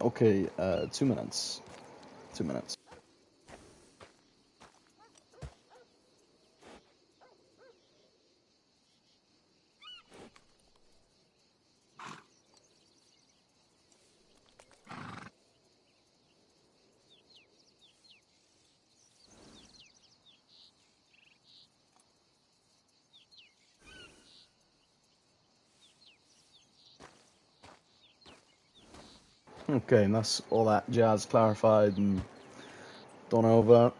Okay, 2 minutes. 2 minutes. Okay, and that's all that jazz clarified and done over.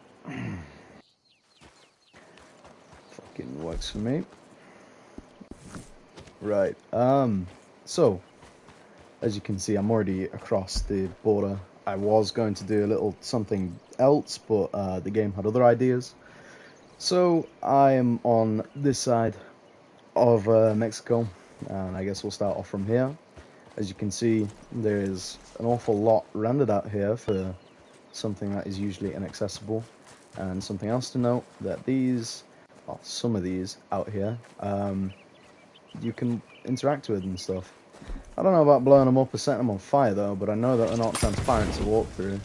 Fucking works for me. Right. So as you can see, I'm already across the border. I was going to do a little something else, but the game had other ideas. So I am on this side of Mexico, and I guess we'll start off from here. As you can see, there is an awful lot rendered out here for something that is usually inaccessible. And something else to note, that these, well, some of these out here, you can interact with and stuff. I don't know about blowing them up or setting them on fire though, but I know that they're not transparent to walk through.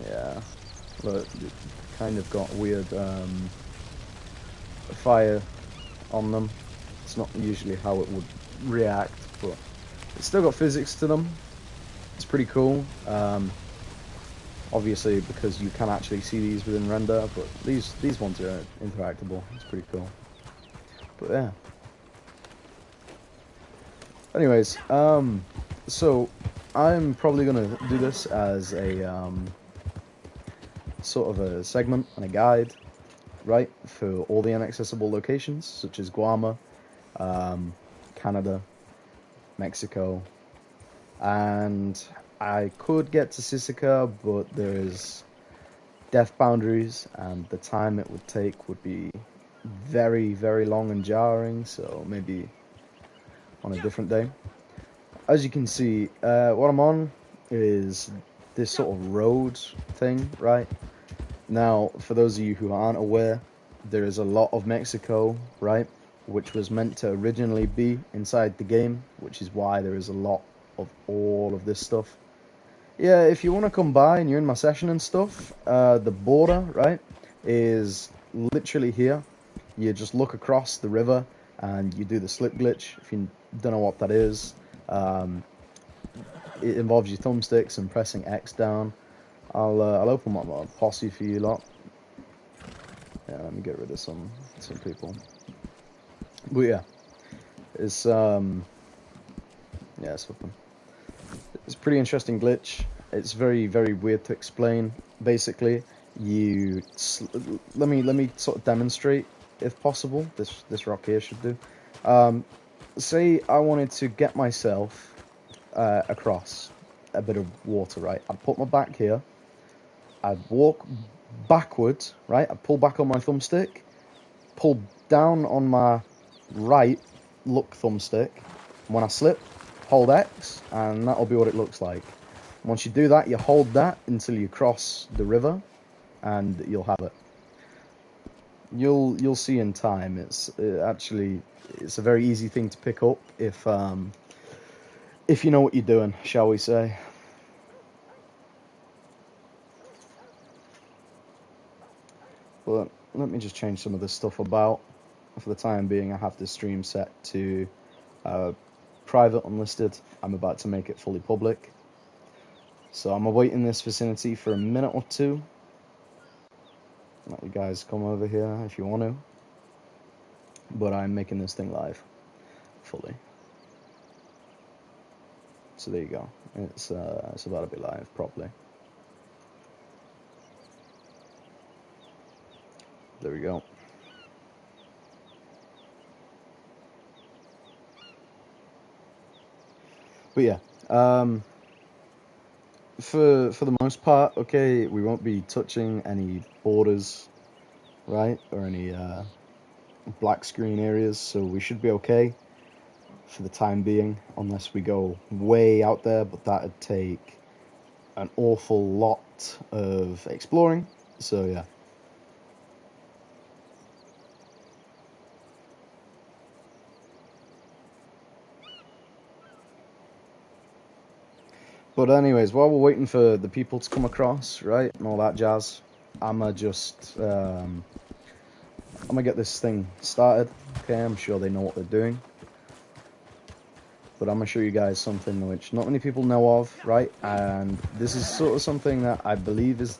Yeah, but it kind of got weird fire on them. It's not usually how it would react, but it's still got physics to them. It's pretty cool. Obviously, because you can actually see these within render, but these ones are interactable. It's pretty cool. But yeah. Anyways, so I'm probably gonna do this as a sort of a segment and a guide, right, for all the inaccessible locations such as Guam, Canada, Mexico, and I could get to Sisika, but there's death boundaries, and the time it would take would be very, very long and jarring, so maybe on a different day. As you can see, what I'm on is this sort of road thing, right? Now, for those of you who aren't aware, there is a lot of Mexico, right? Which was meant to originally be inside the game, which is why there is a lot of all of this stuff. Yeah, if you want to come by and you're in my session and stuff, the border, right, is literally here. You just look across the river and you do the slip glitch. If you don't know what that is, it involves your thumbsticks and pressing X down. I'll open up my posse for you lot. Yeah, let me get rid of some people. But yeah, it's yeah, it's a pretty interesting glitch. It's very, very weird to explain. Basically, you let me sort of demonstrate if possible. This rock here should do. Say I wanted to get myself across a bit of water, right? I'd put my back here. I'd walk backwards, right? I'd pull back on my thumbstick, pull down on my right look thumbstick. When I slip, hold X, and that'll be what it looks like. Once you do that, you hold that until you cross the river, and you'll have it. You'll see in time. Actually it's a very easy thing to pick up if you know what you're doing, shall we say. But let me just change some of this stuff about. For the time being, I have this stream set to private unlisted. I'm about to make it fully public. So I'm awaiting this vicinity for a minute or two. Let you guys come over here if you want to. But I'm making this thing live, fully. So there you go. It's about to be live properly. There we go. But yeah, for the most part, okay, we won't be touching any borders, right, or any black screen areas, so we should be okay for the time being, unless we go way out there, but that'd take an awful lot of exploring. So yeah. But anyways, while we're waiting for the people to come across, right, and all that jazz, I'ma just I'm gonna get this thing started. Okay, I'm sure they know what they're doing, but I'm gonna show you guys something which not many people know of, right? And this is sort of something that I believe is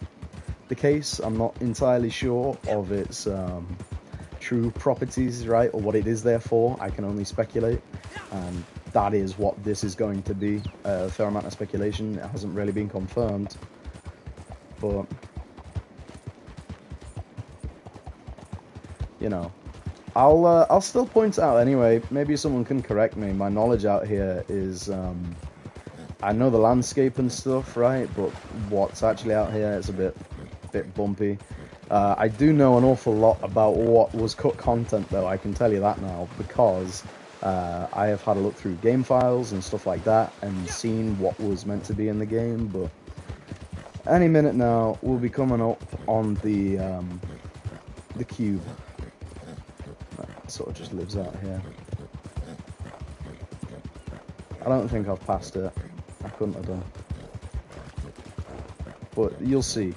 the case. I'm not entirely sure of its true properties, right, or what it is there for. I can only speculate, and that is what this is going to be. A fair amount of speculation. It hasn't really been confirmed, but you know, I'll still point out anyway. Maybe someone can correct me. My knowledge out here is I know the landscape and stuff, right, but what's actually out here is a bit bumpy. I do know an awful lot about what was cut content, though, I can tell you that now, because I have had a look through game files and stuff like that, and seen what was meant to be in the game, but any minute now, we'll be coming up on the cube. That sort of just lives out here. I don't think I've passed it. I couldn't have done. But you'll see.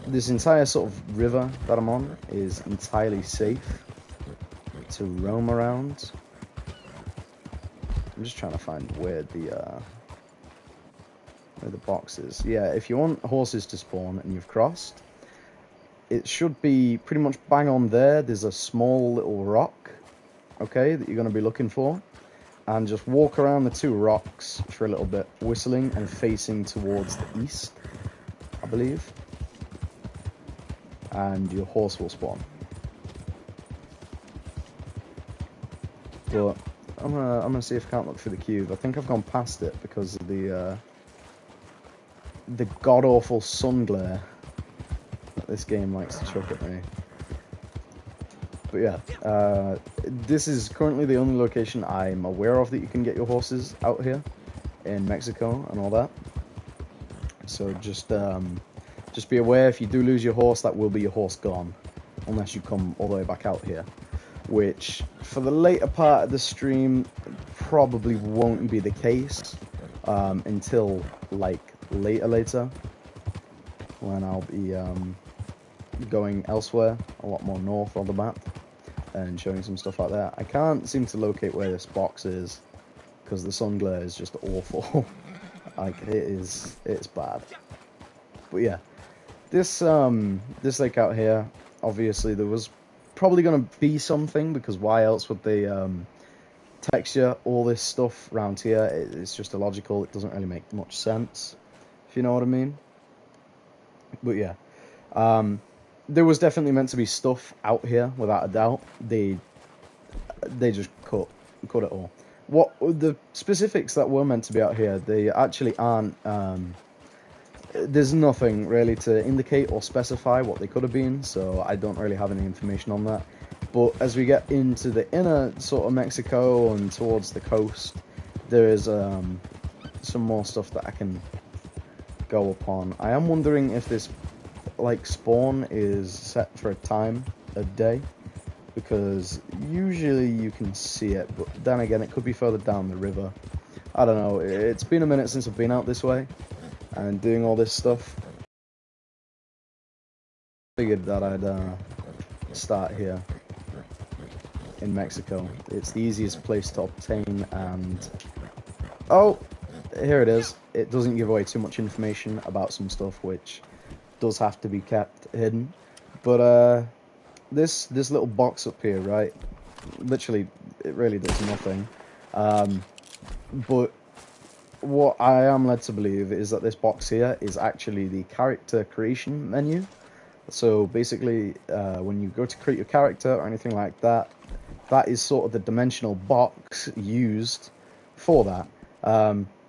This entire sort of river that I'm on is entirely safe to roam around. I'm just trying to find where the box is. Yeah, if you want horses to spawn and you've crossed, it should be pretty much bang on there. There's a small little rock, okay, that you're going to be looking for. And just walk around the two rocks for a little bit, whistling and facing towards the east, I believe. And your horse will spawn. But I'm gonna see if I can't look through the cube. I think I've gone past it because of the god awful sun glare that this game likes to chuck at me. But yeah, this is currently the only location I'm aware of that you can get your horses out here in Mexico and all that. So just be aware, if you do lose your horse, that will be your horse gone, unless you come all the way back out here. Which, for the later part of the stream, probably won't be the case until, like, later, when I'll be going elsewhere, a lot more north on the map, and showing some stuff like that. I can't seem to locate where this box is, because the sun glare is just awful. Like, it's bad. But yeah, this lake out here, obviously there was probably going to be something, because why else would they texture all this stuff around here? It's just illogical. It doesn't really make much sense, if you know what I mean. But yeah, there was definitely meant to be stuff out here, without a doubt. They just cut it all. What the specifics that were meant to be out here, they actually aren't. There's nothing really to indicate or specify what they could have been, so I don't really have any information on that. But as we get into the inner sort of Mexico and towards the coast, there is some more stuff that I can go upon. I am wondering if this, like, spawn is set for a time of day, because usually you can see it, but then again, it could be further down the river. I don't know. It's been a minute since I've been out this way and doing all this stuff. Figured that I'd start here in Mexico. It's the easiest place to obtain, and oh, here it is. It doesn't give away too much information about some stuff which does have to be kept hidden, but this little box up here, right, literally it really does nothing, but what I am led to believe is that this box here is actually the character creation menu. So basically, when you go to create your character or anything like that, that is sort of the dimensional box used for that.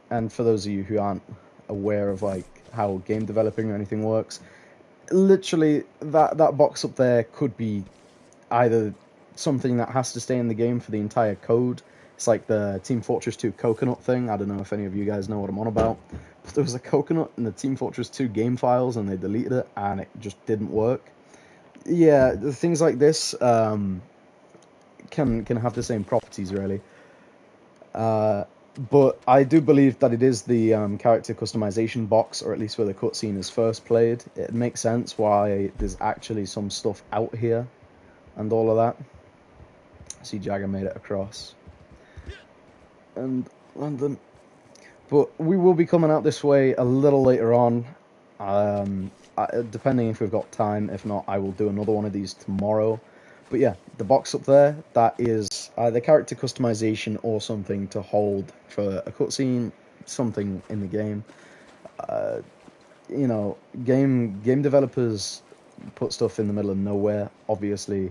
And for those of you who aren't aware of, like, how game developing or anything works, literally that box up there could be either something that has to stay in the game for the entire code. It's like the Team Fortress 2 coconut thing. I don't know if any of you guys know what I'm on about. But there was a coconut in the Team Fortress 2 game files, and they deleted it, and it just didn't work. Yeah, things like this can have the same properties, really. But I do believe that it is the character customization box, or at least where the cutscene is first played. It makes sense why there's actually some stuff out here and all of that. I see Jagger made it across. And London. But we will be coming out this way a little later on, depending if we've got time. If not, I will do another one of these tomorrow. But yeah, the box up there, that is either character customization or something to hold for a cutscene, something in the game. You know, game developers put stuff in the middle of nowhere. Obviously,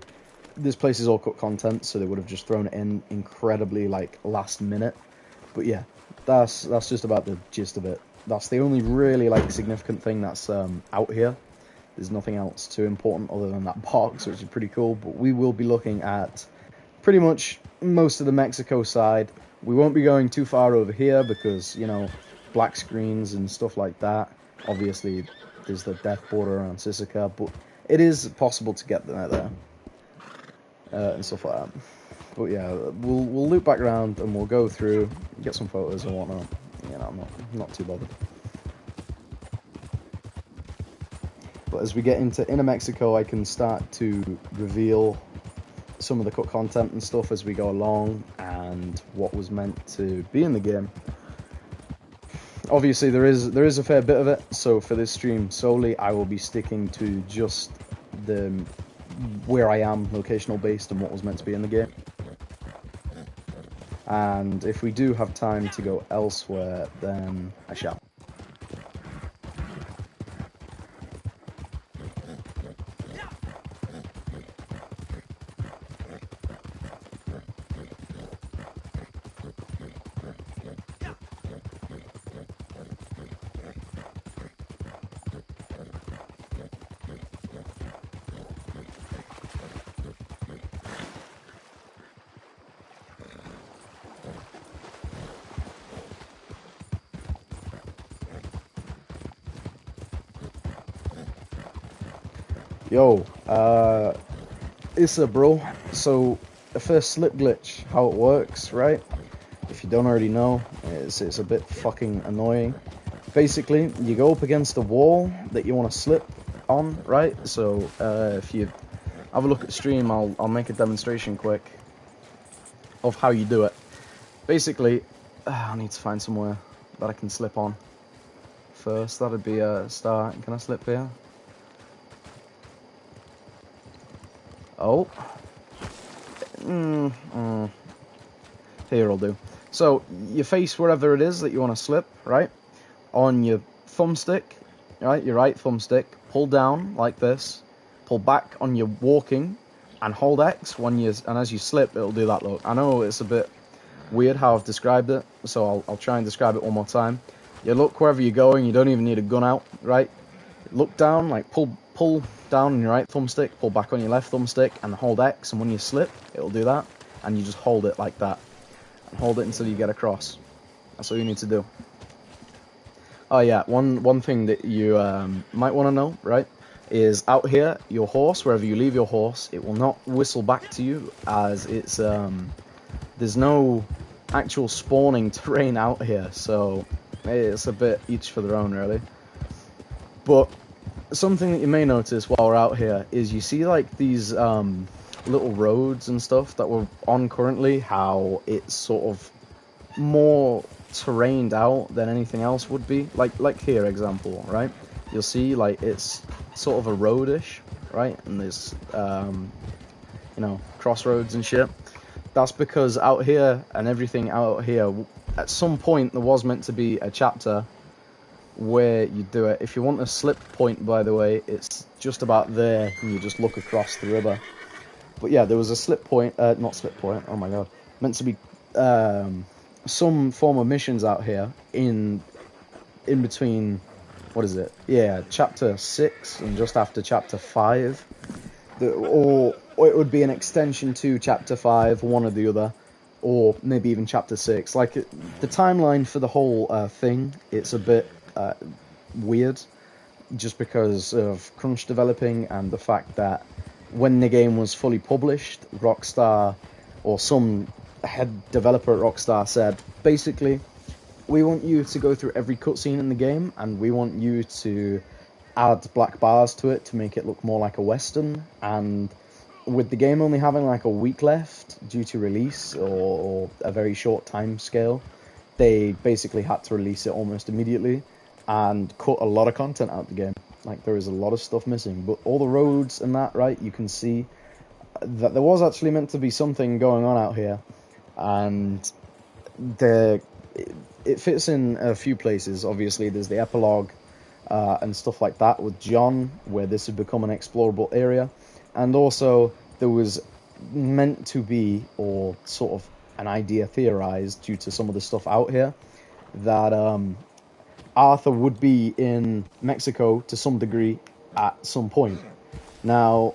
this place is all cut content, so they would have just thrown it in incredibly, like, last minute. But yeah, that's just about the gist of it. That's the only really, like, significant thing that's out here. There's nothing else too important other than that box, which is pretty cool. But we will be looking at pretty much most of the Mexico side. We won't be going too far over here because, you know, black screens and stuff like that. Obviously, there's the death border around Sisika, but it is possible to get there and stuff like that. But yeah, we'll loop back around and we'll go through, get some photos and whatnot. You know, I'm not too bothered. But as we get into Inner Mexico, I can start to reveal some of the cut content and stuff as we go along and what was meant to be in the game. Obviously, there is a fair bit of it, so for this stream solely, I will be sticking to just the where I am, locational based, and what was meant to be in the game. And if we do have time to go elsewhere, then I shall. Yo, Issa bro, so the first slip glitch, how it works, right? If you don't already know, it's a bit fucking annoying. Basically, you go up against the wall that you want to slip on, right? So if you have a look at stream, I'll make a demonstration quick of how you do it. Basically, I need to find somewhere that I can slip on first. That'd be a start. Can I slip here? Oh. Here will do. So, you face wherever it is that you want to slip, right? On your thumbstick, right? Your right thumbstick, pull down like this, pull back on your walking, and hold X when and as you slip, it'll do that look. I know it's a bit weird how I've described it, so I'll try and describe it one more time. You look wherever you're going, you don't even need a gun out, right? Look down, like pull down on your right thumbstick, pull back on your left thumbstick, and hold X, and when you slip, it'll do that, and you just hold it like that. And hold it until you get across. That's all you need to do. Oh yeah, one thing that you might want to know, right, is out here, your horse, wherever you leave your horse, it will not whistle back to you, as it's, there's no actual spawning terrain out here, so it's a bit each for their own, really. But something that you may notice while we're out here is you see, like, these little roads and stuff that we're on currently, how it's sort of more terrained out than anything else would be. Like here, example, right? You'll see, like, it's sort of a roadish, right? And there's, you know, crossroads and shit. That's because out here and everything out here, at some point there was meant to be a chapter where you do it. If you want a slip point, by the way, it's just about there, and you just look across the river. But yeah, there was a slip point, not slip point, oh my god, meant to be some form of missions out here in between, what is it? Yeah, chapter 6 and just after chapter 5. Or it would be an extension to chapter 5, one or the other, or maybe even chapter 6. Like, the timeline for the whole thing, it's a bit weird, just because of crunch developing and the fact that when the game was fully published, Rockstar, or some head developer at Rockstar said, basically, we want you to go through every cutscene in the game, and we want you to add black bars to it to make it look more like a Western. And with the game only having like a week left due to release or a very short time scale, they basically had to release it almost immediately and cut a lot of content out of the game. Like, there is a lot of stuff missing, but all the roads and that, right, you can see that there was actually meant to be something going on out here, and it fits in a few places. Obviously, there's the epilogue and stuff like that with John, where this had become an explorable area, and also there was meant to be, or sort of an idea theorized due to some of the stuff out here, that Arthur would be in Mexico to some degree at some point. Now,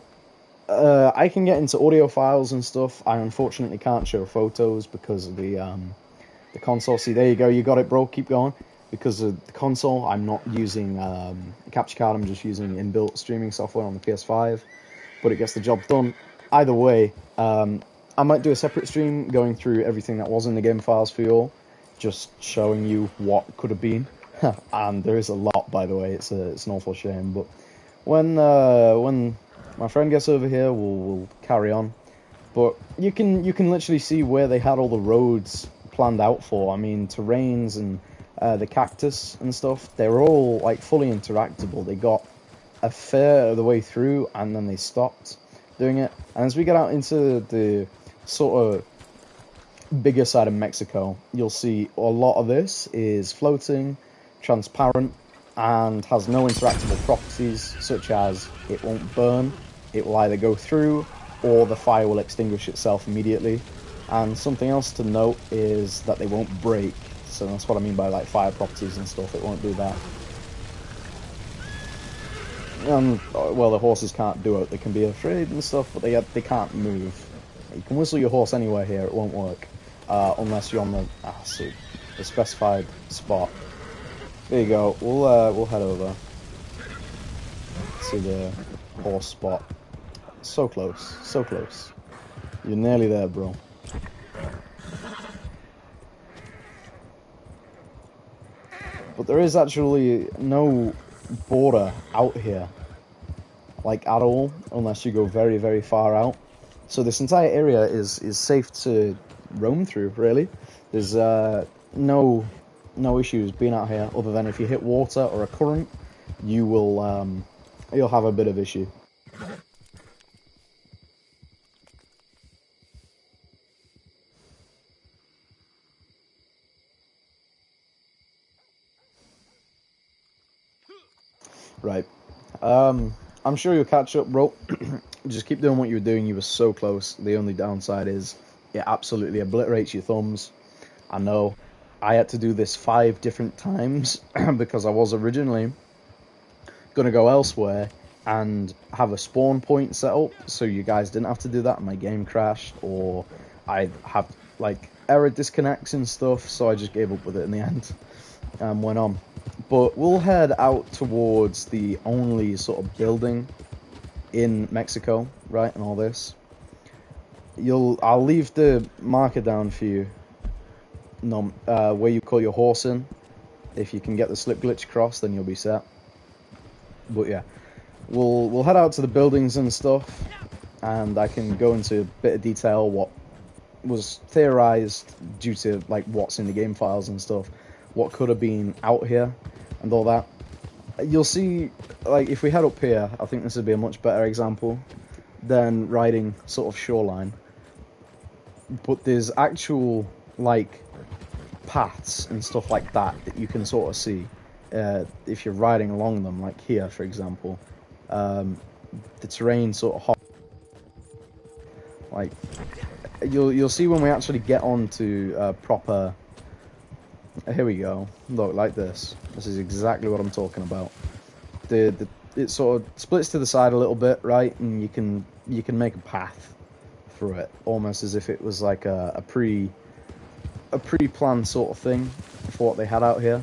I can get into audio files and stuff. I unfortunately can't show photos because of the console. See, there you go. You got it, bro. Keep going. Because of the console, I'm not using a capture card. I'm just using inbuilt streaming software on the PS5. But it gets the job done. Either way, I might do a separate stream going through everything that was in the game files for you all, just showing you what could have been. And there is a lot, by the way. It's an awful shame. But when my friend gets over here, we'll carry on. But you can literally see where they had all the roads planned out for. I mean, terrains and the cactus and stuff, they're all like fully interactable. They got a fair of the way through, and then they stopped doing it. And as we get out into the sort of bigger side of Mexico, you'll see a lot of this is floating, transparent, and has no interactable properties, such as it won't burn, it will either go through, or the fire will extinguish itself immediately. And something else to note is that they won't break, so that's what I mean by like fire properties and stuff. It won't do that. Well, the horses can't do it. They can be afraid and stuff, but they can't move. You can whistle your horse anywhere here, it won't work, unless you're on the specified spot. There you go. We'll head over to the horse spot. So close, so close. You're nearly there, bro. But there is actually no border out here, like at all, unless you go very, very far out. So this entire area is safe to roam through, really. There's no issues being out here, other than if you hit water or a current, you'll have a bit of issue. Right. I'm sure you'll catch up, bro. Just keep doing what you were doing. You were so close. The only downside is it absolutely obliterates your thumbs. I know. I had to do this 5 different times because I was originally going to go elsewhere and have a spawn point set up so you guys didn't have to do that and my game crashed, or I'd have like error disconnects and stuff, so I just gave up with it in the end and went on. But we'll head out towards the only sort of building in Mexico, right, and all this. I'll leave the marker down for you, where you call your horse in. If you can get the slip glitch across, then you'll be set. But yeah, we'll head out to the buildings and stuff, and I can go into a bit of detail what was theorized due to like what's in the game files and stuff, what could have been out here and all that. You'll see, like, if we head up here, I think this would be a much better example than riding sort of shoreline. But there's actual like paths and stuff like that you can sort of see if you're riding along them, like here for example. The terrain sort of hot, like you'll see when we actually get onto proper. Here we go. Look, like this. This is exactly what I'm talking about. It sort of splits to the side a little bit, right? And you can make a path through it, almost as if it was like a pre-planned sort of thing for what they had out here.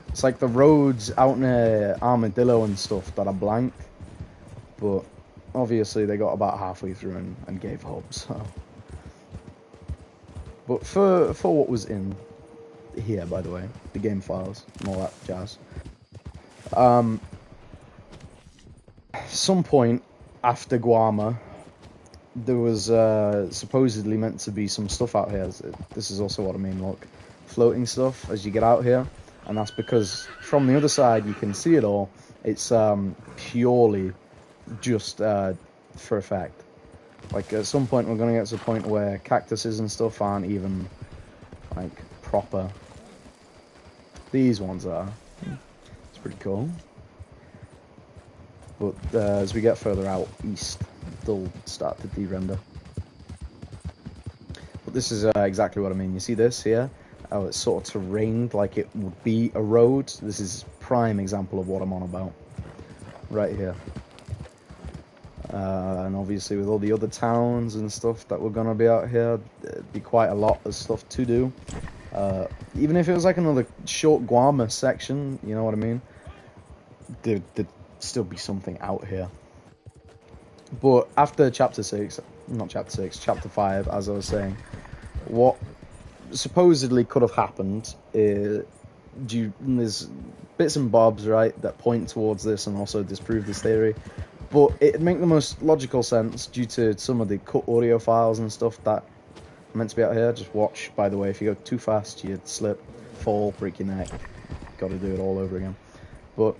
It's like the roads out near Armadillo and stuff that are blank, but obviously they got about halfway through and gave up. So But for what was in here, by the way, the game files and all that jazz. Some point after Guarma, there was supposedly meant to be some stuff out here. This is also what I mean, look, floating stuff as you get out here, and that's because from the other side you can see it all. It's purely just for effect. Like at some point we're gonna get to a point where cactuses and stuff aren't even like proper. These ones are. It's pretty cool. But as we get further out east, they'll start to de-render. But this is exactly what I mean. You see this here? Oh, it's sort of terrained like it would be a road. This is prime example of what I'm on about. Right here. And obviously with all the other towns and stuff that were going to be out here, there'd be quite a lot of stuff to do. Even if it was like another short Guarma section, you know what I mean? There'd still be something out here. But after chapter 6, not chapter 6, chapter 5, as I was saying, what supposedly could have happened is, there's bits and bobs, right, that point towards this and also disprove this theory. But it'd make the most logical sense due to some of the cut audio files and stuff that are meant to be out here. Just watch, by the way, if you go too fast, you'd slip, fall, break your neck. Got to do it all over again. But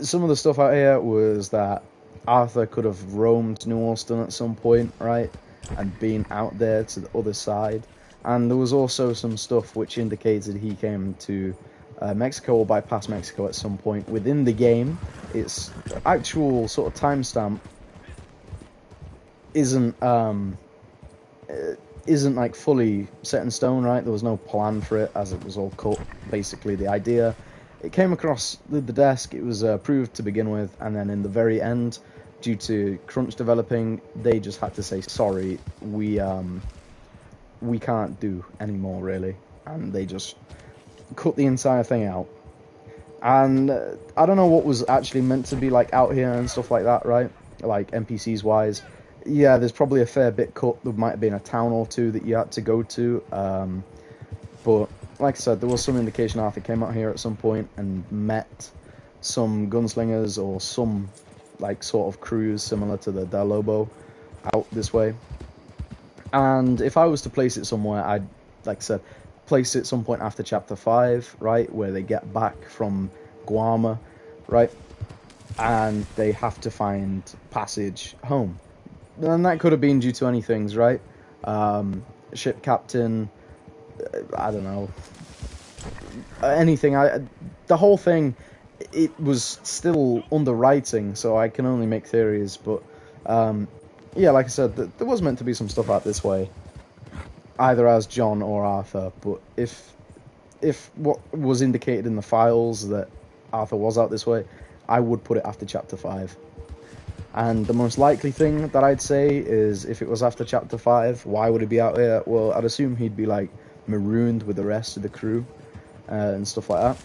some of the stuff out here was that Arthur could have roamed New Alston at some point, right, and been out there to the other side. And there was also some stuff which indicated he came to Mexico or bypassed Mexico at some point within the game. Its actual sort of timestamp isn't like fully set in stone, right? There was no plan for it as it was all cut. Basically, the idea, it came across the desk, it was approved to begin with, and then in the very end, due to crunch developing, they just had to say, sorry, we can't do anymore, really. And they just cut the entire thing out. And I don't know what was actually meant to be like out here and stuff like that, right? Like NPCs wise. Yeah, there's probably a fair bit cut. There might have been a town or two that you had to go to. But like I said, there was some indication Arthur came out here at some point and met some gunslingers or some like sort of crews similar to the Del Lobo out this way. And if I was to place it somewhere, I'd, like I said, place it some point after chapter 5, right, where they get back from Guarma, right, and they have to find passage home. And that could have been due to any things, right? Ship captain, I don't know, anything. The whole thing, it was still under writing, so I can only make theories, but yeah, like I said, there was meant to be some stuff out this way, either as John or Arthur. But if what was indicated in the files that Arthur was out this way, I would put it after chapter 5. And the most likely thing that I'd say is, if it was after chapter 5, why would he be out here? Well, I'd assume he'd be like marooned with the rest of the crew and stuff like that.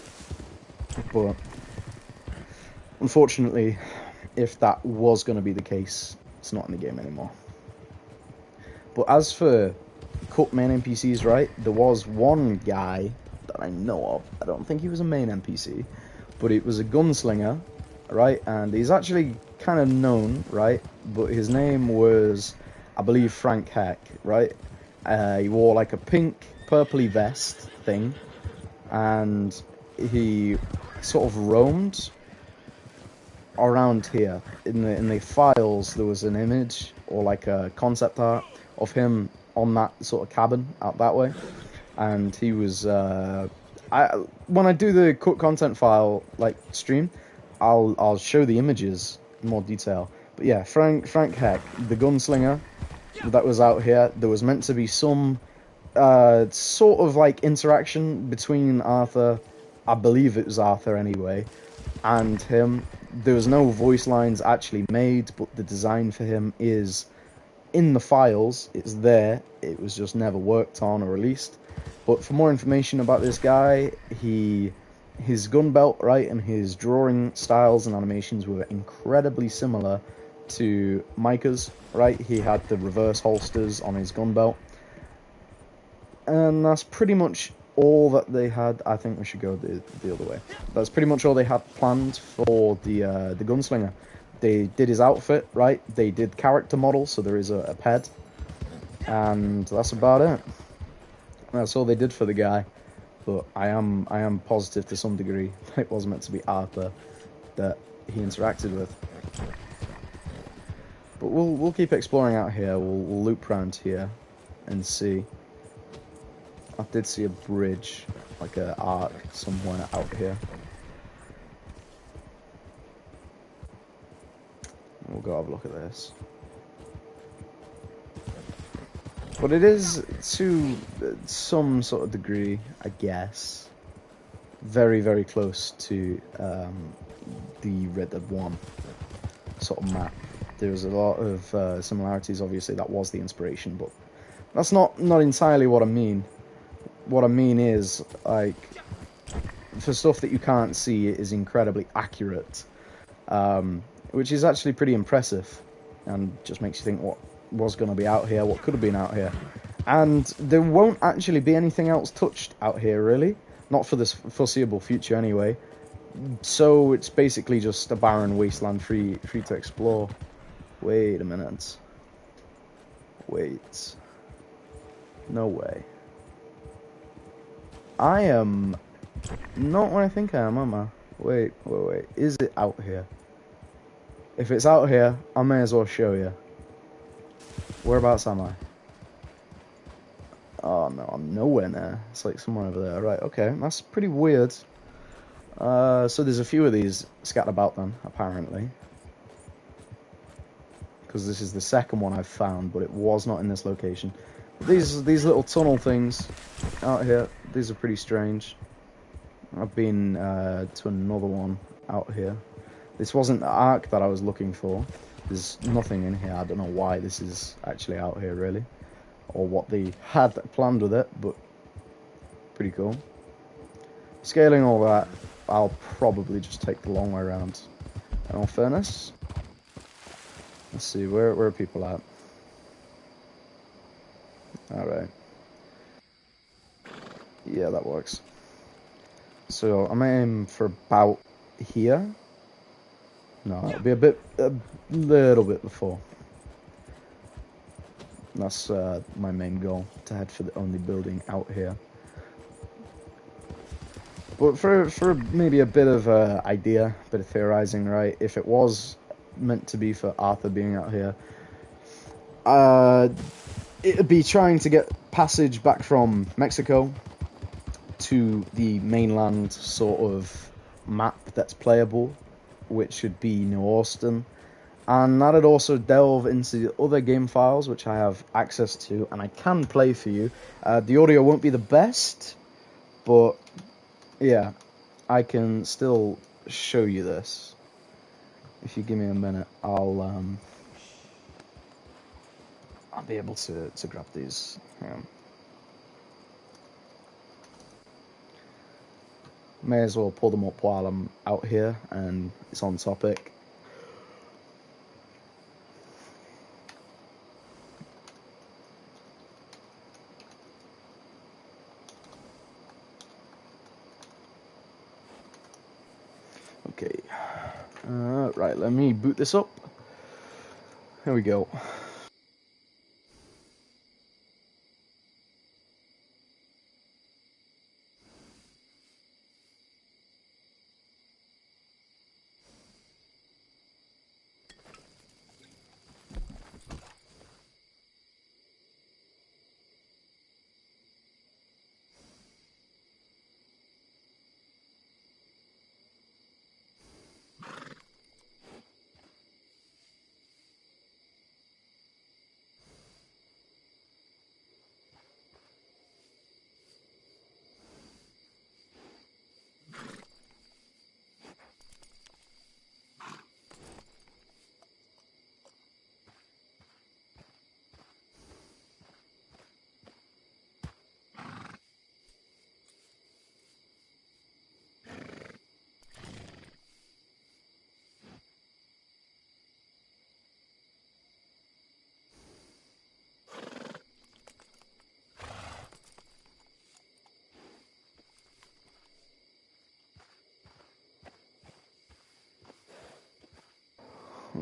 But unfortunately, if that was going to be the case, it's not in the game anymore. But as for cut main NPCs, right, there was one guy that I know of. I don't think he was a main NPC, but it was a gunslinger, right, and he's actually kind of known, right, but his name was, I believe, Frank Heck, right. He wore like a pink purpley vest thing, and he sort of roamed around here. In the files there was an image or like a concept art of him on that sort of cabin out that way, and he was when I do the cut content file like stream, I'll show the images in more detail. But yeah, Frank Heck, the gunslinger that was out here, there was meant to be some sort of like interaction between Arthur, I believe it was Arthur anyway, and him. There was no voice lines actually made, but the design for him is in the files. It's there. It was just never worked on or released. But for more information about this guy, his gun belt, right, and his drawing styles and animations were incredibly similar to Micah's, right? He had the reverse holsters on his gun belt. And that's pretty much all that they had. I think we should go the other way. That's pretty much all they had planned for the gunslinger. They did his outfit, right? They did character model, so there is a ped, and that's about it. That's all they did for the guy. But I am positive to some degree it was meant to be Arthur that he interacted with. But we'll keep exploring out here. We'll loop around here and see. I did see a bridge, like an arc somewhere out here. We'll go have a look at this. But it is, to some sort of degree, I guess, very, very close to the Red Dead 1 sort of map. There's a lot of similarities, obviously. That was the inspiration, but that's not entirely what I mean. What I mean is, like, for stuff that you can't see, it is incredibly accurate, which is actually pretty impressive, and just makes you think what was going to be out here, what could have been out here. And there won't actually be anything else touched out here, really. Not for this foreseeable future, anyway. So it's basically just a barren wasteland free to explore. Wait a minute. Wait. No way. I am not what I think I am I? Wait. Is it out here? If it's out here, I may as well show you. Whereabouts am I? Oh no, I'm nowhere near. It's like somewhere over there. Right, okay, that's pretty weird. So there's a few of these scattered about then, apparently. Because this is the second one I've found, but it was not in this location. These little tunnel things out here, these are pretty strange. I've been to another one out here. This wasn't the arc that I was looking for. There's nothing in here. I don't know why this is actually out here, really. Or what they had planned with it, but pretty cool. Scaling all that, I'll probably just take the long way around. In all fairness. Let's see, where are people at? Alright. Yeah, that works. So, I'm aiming for about here. No, it'll be a little bit before. That's my main goal, to head for the only building out here. But for maybe a bit of idea, a bit of theorizing, right? If it was meant to be for Arthur being out here, it'd be trying to get passage back from Mexico to the mainland sort of map that's playable, which should be New Austin. And that'd also delve into the other game files, which I have access to, and I can play for you. The audio won't be the best, but yeah, I can still show you this. If you give me a minute, I'll be able to grab these. Hang on. May as well pull them up while I'm out here and it's on topic. Okay. Right, let me boot this up. Here we go.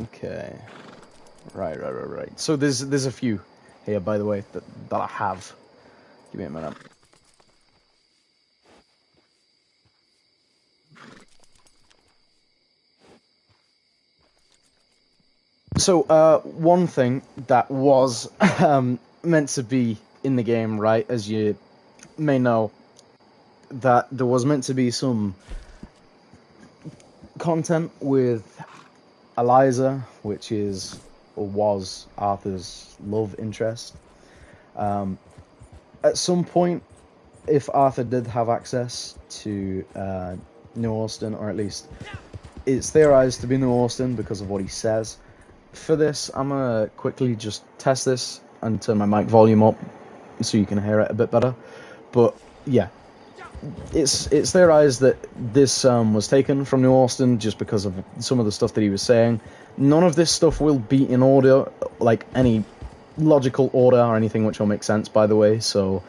Okay. Right. So there's a few here, by the way, that I have. Give me a minute. So, one thing that was meant to be in the game, right, as you may know, that there was meant to be some content with Eliza, which is, or was, Arthur's love interest. At some point, if Arthur did have access to New Austin, or at least it's theorized to be New Austin because of what he says. For this, I'm gonna quickly just test this and turn my mic volume up so you can hear it a bit better. But yeah, it's theorized that this was taken from New Austin just because of some of the stuff that he was saying. None of this stuff will be in order, like any logical order or anything which will make sense, by the way. So,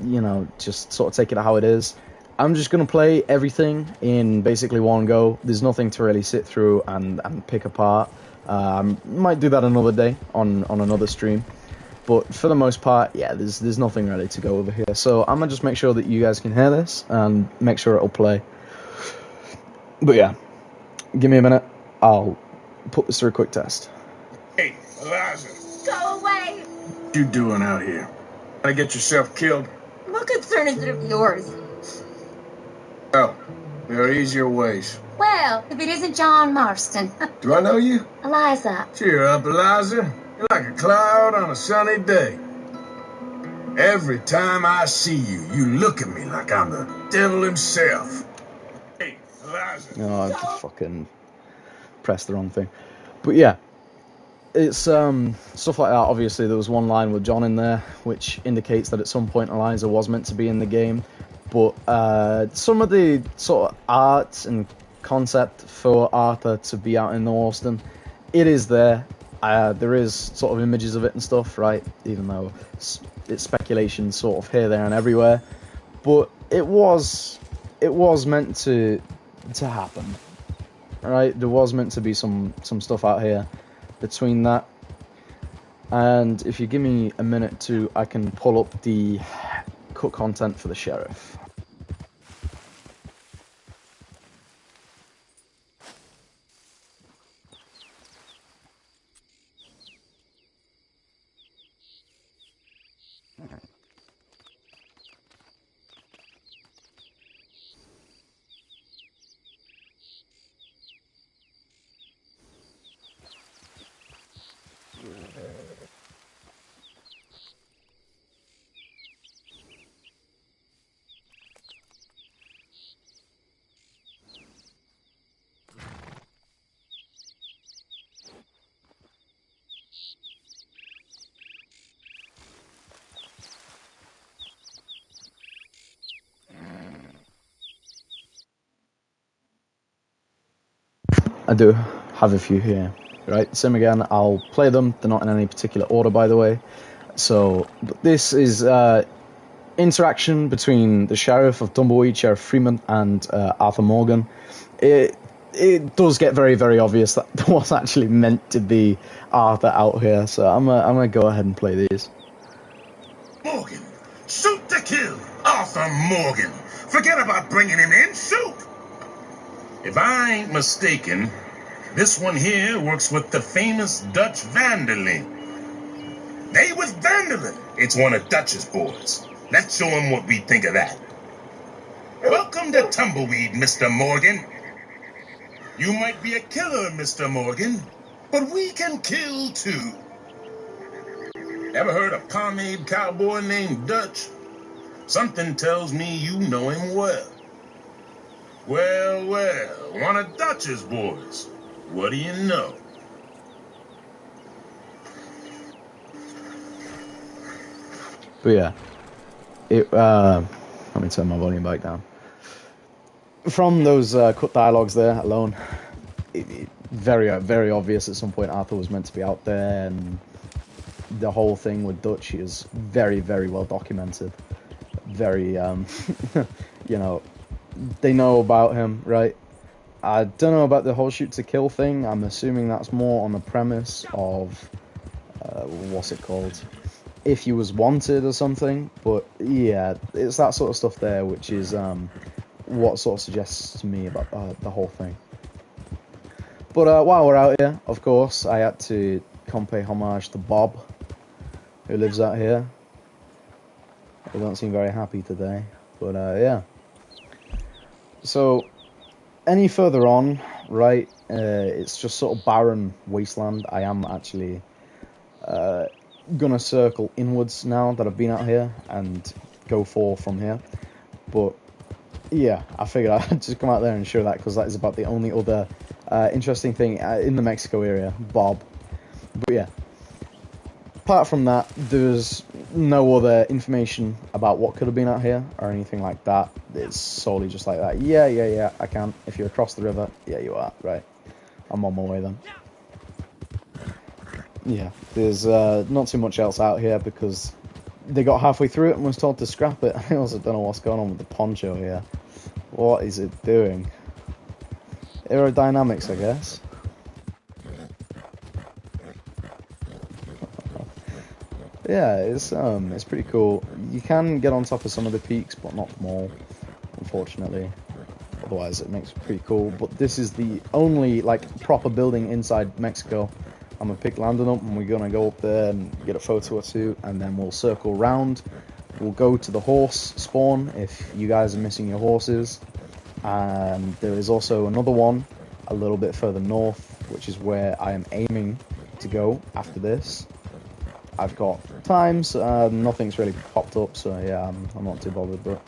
you know, just sort of take it how it is. I'm just going to play everything in basically one go. There's nothing to really sit through and pick apart. Might do that another day on another stream. But for the most part, yeah, there's nothing really to go over here. So I'm going to just make sure that you guys can hear this and make sure it'll play. But yeah, give me a minute. I'll put this through a quick test. Hey, Eliza. Go away! What you doing out here? Gonna get yourself killed? What concern is it of yours? Oh, there are easier ways. Well, if it isn't John Marston. Do I know you? Eliza. Cheer up, Eliza. You're like a cloud on a sunny day. Every time I see you, you look at me like I'm the devil himself. Hey, Eliza. Oh, I just fucking pressed the wrong thing. But yeah, it's stuff like that. Obviously, there was one line with John in there, which indicates that at some point Eliza was meant to be in the game. But some of the sort of art and concept for Arthur to be out in Austin, it is there. There is sort of images of it and stuff, right? Even though it's speculation sort of here, there, and everywhere. But it was meant to happen, right? There was meant to be some stuff out here between that. And if you give me a minute to, I can pull up the cut content for the sheriff. I do have a few here, right? Same again, I'll play them. They're not in any particular order, by the way. So, this is interaction between the Sheriff of Tumbleweed, Sheriff Freeman, and Arthur Morgan. It does get very, very obvious that there was actually meant to be Arthur out here, so I'm gonna go ahead and play these. Morgan, shoot to kill. Arthur Morgan. Forget about bringing him in. Shoot. If I ain't mistaken, this one here works with the famous Dutch Van der Linde. They was Van der Linde. It's one of Dutch's boys. Let's show him what we think of that. Welcome to Tumbleweed, Mr. Morgan. You might be a killer, Mr. Morgan, but we can kill too. Ever heard a pomade cowboy named Dutch? Something tells me you know him well. Well, one of Dutch's boys. What do you know? But yeah, let me turn my volume back down. From those cut dialogues there alone, very, very obvious at some point Arthur was meant to be out there, and the whole thing with Dutch is very, very well documented. Very, you know, they know about him, right? I don't know about the whole shoot to kill thing. I'm assuming that's more on the premise of what's it called? If you was wanted or something. But yeah, it's that sort of stuff there, which is what sort of suggests to me about the whole thing. But while we're out here, of course, I had to come pay homage to Bob, who lives out here. They don't seem very happy today, but yeah. So, any further on, right, it's just sort of barren wasteland. I am actually gonna circle inwards now that I've been out here and go forth from here. But yeah, I figured I'd just come out there and show that, because that is about the only other interesting thing in the Mexico area, Bob. But yeah, apart from that, there's no other information about what could have been out here or anything like that. It's solely just like that. Yeah, I can. If you're across the river, yeah, you are. Right, I'm on my way then. Yeah, there's not too much else out here because they got halfway through it and was told to scrap it. I also don't know what's going on with the poncho here. What is it doing? Aerodynamics, I guess. Yeah, it's pretty cool. You can get on top of some of the peaks, but not them all, unfortunately. Otherwise, it makes it pretty cool. But this is the only like proper building inside Mexico. I'm gonna pick Landon up, and we're gonna go up there and get a photo or two, and then we'll circle round. We'll go to the horse spawn if you guys are missing your horses, and there is also another one a little bit further north, which is where I am aiming to go after this. I've got times, nothing's really popped up, so yeah, I'm not too bothered, but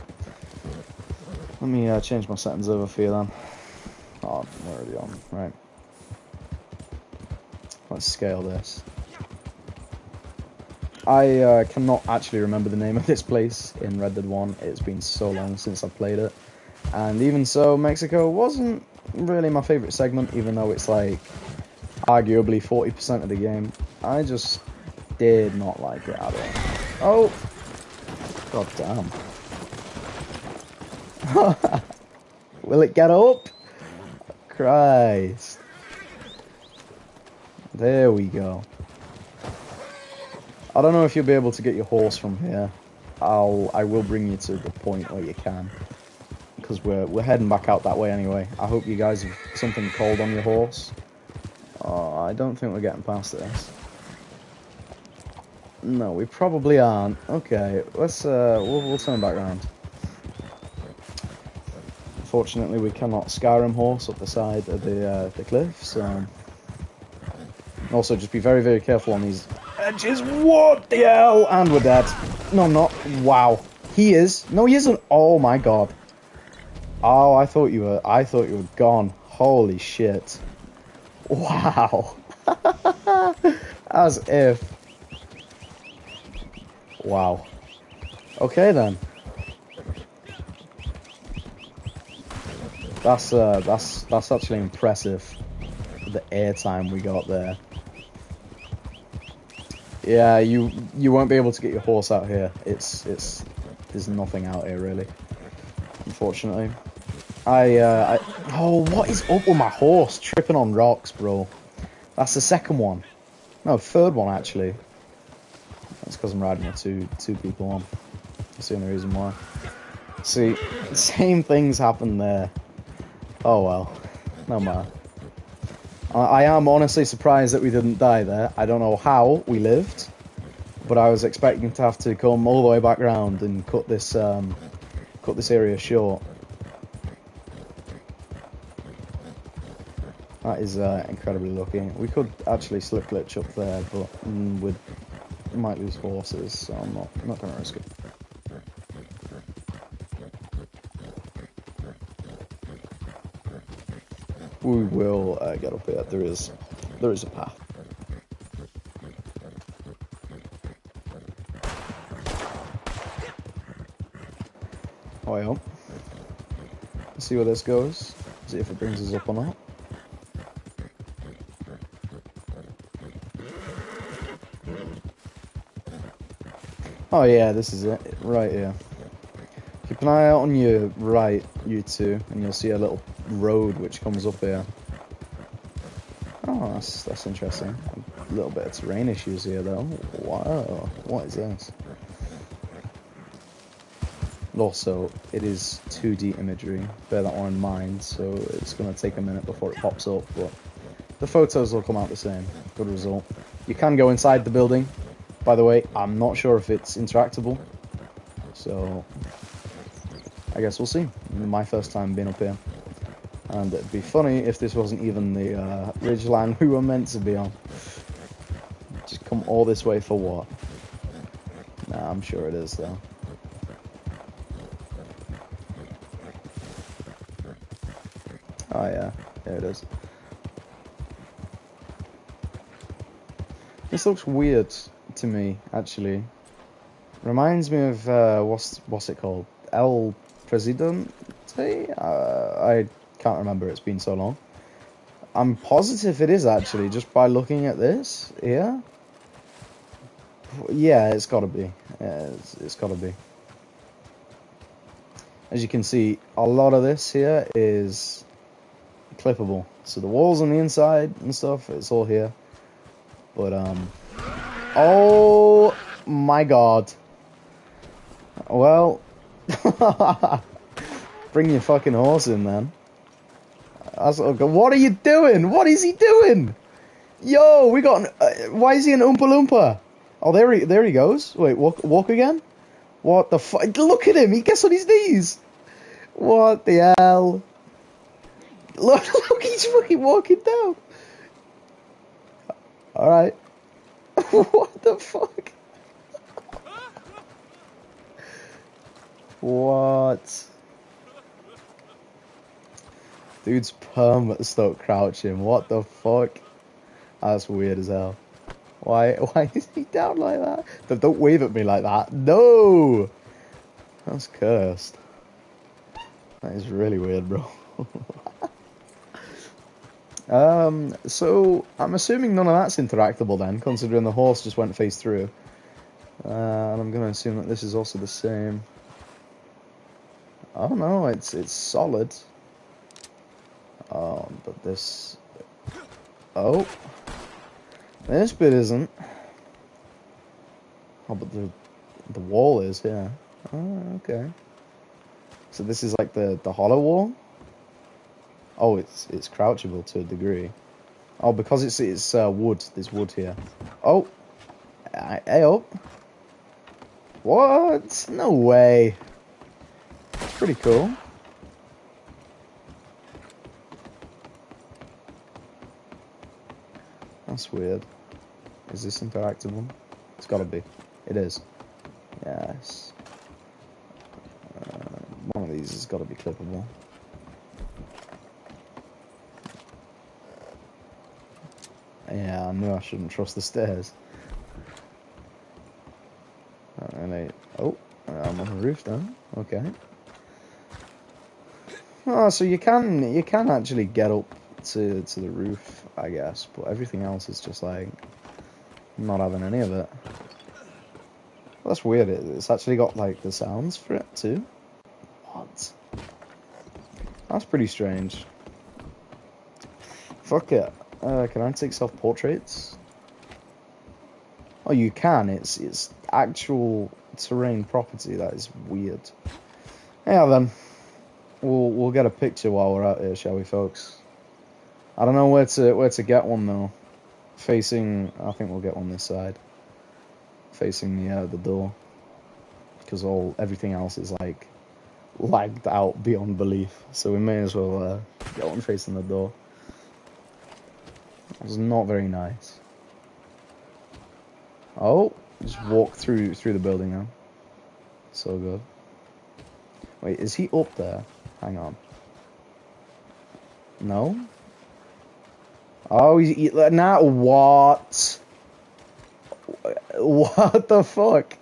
let me change my settings over for you then. Oh, I'm already on, right. Let's scale this. I cannot actually remember the name of this place in Red Dead 1, it's been so long since I've played it, and even so, Mexico wasn't really my favourite segment, even though it's like, arguably 40% of the game. I just did not like it at all. Oh! God damn. Will it get up? Christ. There we go. I don't know if you'll be able to get your horse from here. I will bring you to the point where you can, because we're heading back out that way anyway. I hope you guys have something cold on your horse. Oh, I don't think we're getting past this. No, we probably aren't. Okay, let's we'll turn back around. Unfortunately, we cannot Skyrim horse up the side of the cliff, so also just be very, very careful on these edges. What the hell? And we're dead. No, not. Wow. He is. No, he isn't. Oh my god. Oh, I thought you were gone. Holy shit. Wow. As if. Wow. Okay then. That's actually impressive. The airtime we got there. Yeah, you won't be able to get your horse out here. There's nothing out here really. Unfortunately. Oh, what is up with my horse tripping on rocks, bro? That's the second one. No, third one actually. That's because I'm riding with two people on. That's the only reason why. See, same things happen there. Oh well, no matter. I am honestly surprised that we didn't die there. I don't know how we lived, but I was expecting to have to come all the way back round and cut this area short. That is incredibly lucky. We could actually slip glitch up there, but we might lose horses, so I'm not going to risk it. We will get up here. There is a path. Oh, yeah. Let's see where this goes. See if it brings us up or not. Oh yeah, this is it, right here. Keep an eye out on your right, you two, and you'll see a little road which comes up here. Oh, that's interesting. A little bit of terrain issues here, though. Wow, what is this? And also, it is 2D imagery. Bear that one in mind. So it's gonna take a minute before it pops up, but the photos will come out the same. Good result. You can go inside the building. By the way, I'm not sure if it's interactable, so I guess we'll see. My first time being up here. And it'd be funny if this wasn't even the ridgeline we were meant to be on. Just come all this way for what? Nah, I'm sure it is though. Oh yeah, there it is. This looks weird to me, actually. Reminds me of what's it called? El Presidente? I can't remember. It's been so long. I'm positive it is actually, just by looking at this here. Yeah, it's got to be. Yeah, it's got to be. As you can see, a lot of this here is clippable. So the walls on the inside and stuff, it's all here. But oh my god. Well, bring your fucking horse in then. What are you doing? What is he doing? Yo, we got. Why is he an Oompa Loompa? Oh, there he goes. Wait, walk again? What the fuck? Look at him. He gets on his knees. What the hell? Look, he's fucking walking down. All right. What the fuck? What? Dude's perm stuck crouching. What the fuck? That's weird as hell. Why is he down like that? Don't wave at me like that. No! That's cursed. That is really weird, bro. So I'm assuming none of that's interactable then, considering the horse just went face through. And I'm gonna assume that this is also the same. Oh no, it's solid. Oh, but this... Oh. This bit isn't. Oh, but the wall is, yeah. Oh, okay. So this is like the hollow wall? Oh, it's crouchable to a degree. Oh, because it's wood. There's wood here. Oh. Hey up. What? No way. Pretty cool. That's weird. Is this interactable? It's gotta be. It is. Yes. One of these has gotta be clippable. Yeah, I knew I shouldn't trust the stairs. Oh, I'm on the roof then. Okay. Oh, so you can actually get up to the roof, I guess, but everything else is just like not having any of it. Well, that's weird. It's actually got like the sounds for it too. What? That's pretty strange. Fuck it. Can I take self-portraits? Oh, you can. It's actual terrain property. That is weird. Yeah, then we'll get a picture while we're out here, shall we, folks? I don't know where to get one though. Facing, I think we'll get one this side. Facing the door, because everything else is like lagged out beyond belief. So we may as well get one facing the door. It's not very nice. Oh, just walk through the building now. So good. Wait, is he up there? Hang on. No? Oh, he's now what? What the fuck?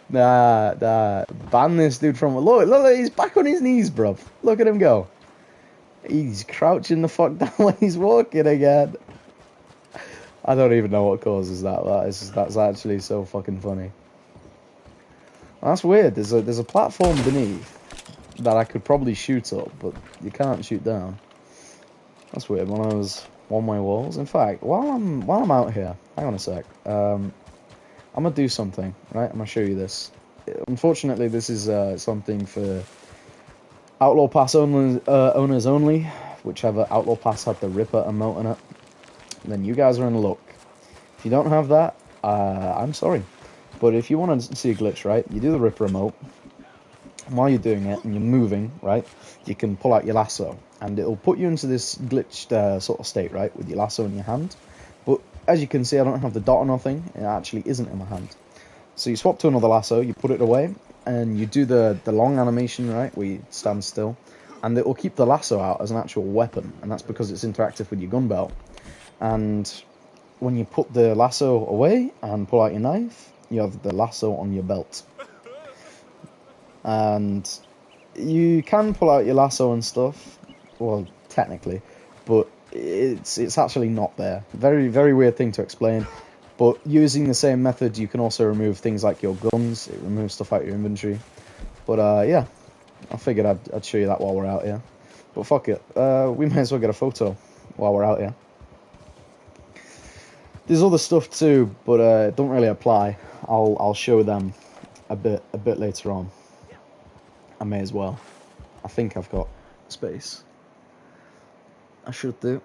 Nah. Ban this dude from... Look, he's back on his knees, bruv. Look at him go. He's crouching the fuck down when he's walking again. I don't even know what causes that. That's actually so fucking funny. That's weird. There's a platform beneath. that I could probably shoot up, but you can't shoot down. That's weird. One of those one-way walls. In fact, while I'm out here, hang on a sec. I'm gonna do something, right? I'm gonna show you this. Unfortunately, this is something for Outlaw Pass owners only. Whichever Outlaw Pass had the Ripper emote in it, then you guys are in luck. If you don't have that, I'm sorry. But if you want to see a glitch, right, you do the Ripper emote. And while you're doing it and you're moving, right, you can pull out your lasso. And it'll put you into this glitched sort of state, right, with your lasso in your hand. But as you can see, I don't have the dot or nothing. It actually isn't in my hand. So you swap to another lasso, you put it away, and you do the long animation, right, where you stand still. And it will keep the lasso out as an actual weapon. And that's because it's interactive with your gun belt. And when you put the lasso away and pull out your knife, you have the lasso on your belt. And you can pull out your lasso and stuff, well, technically, but it's actually not there. Very, very weird thing to explain. But using the same method, you can also remove things like your guns. It removes stuff out your inventory. But yeah, I figured I'd show you that while we're out here. But fuck it, we may as well get a photo while we're out here. There's other stuff too, but it don't really apply. I'll show them a bit later on. I may as well. I think I've got space. I should do.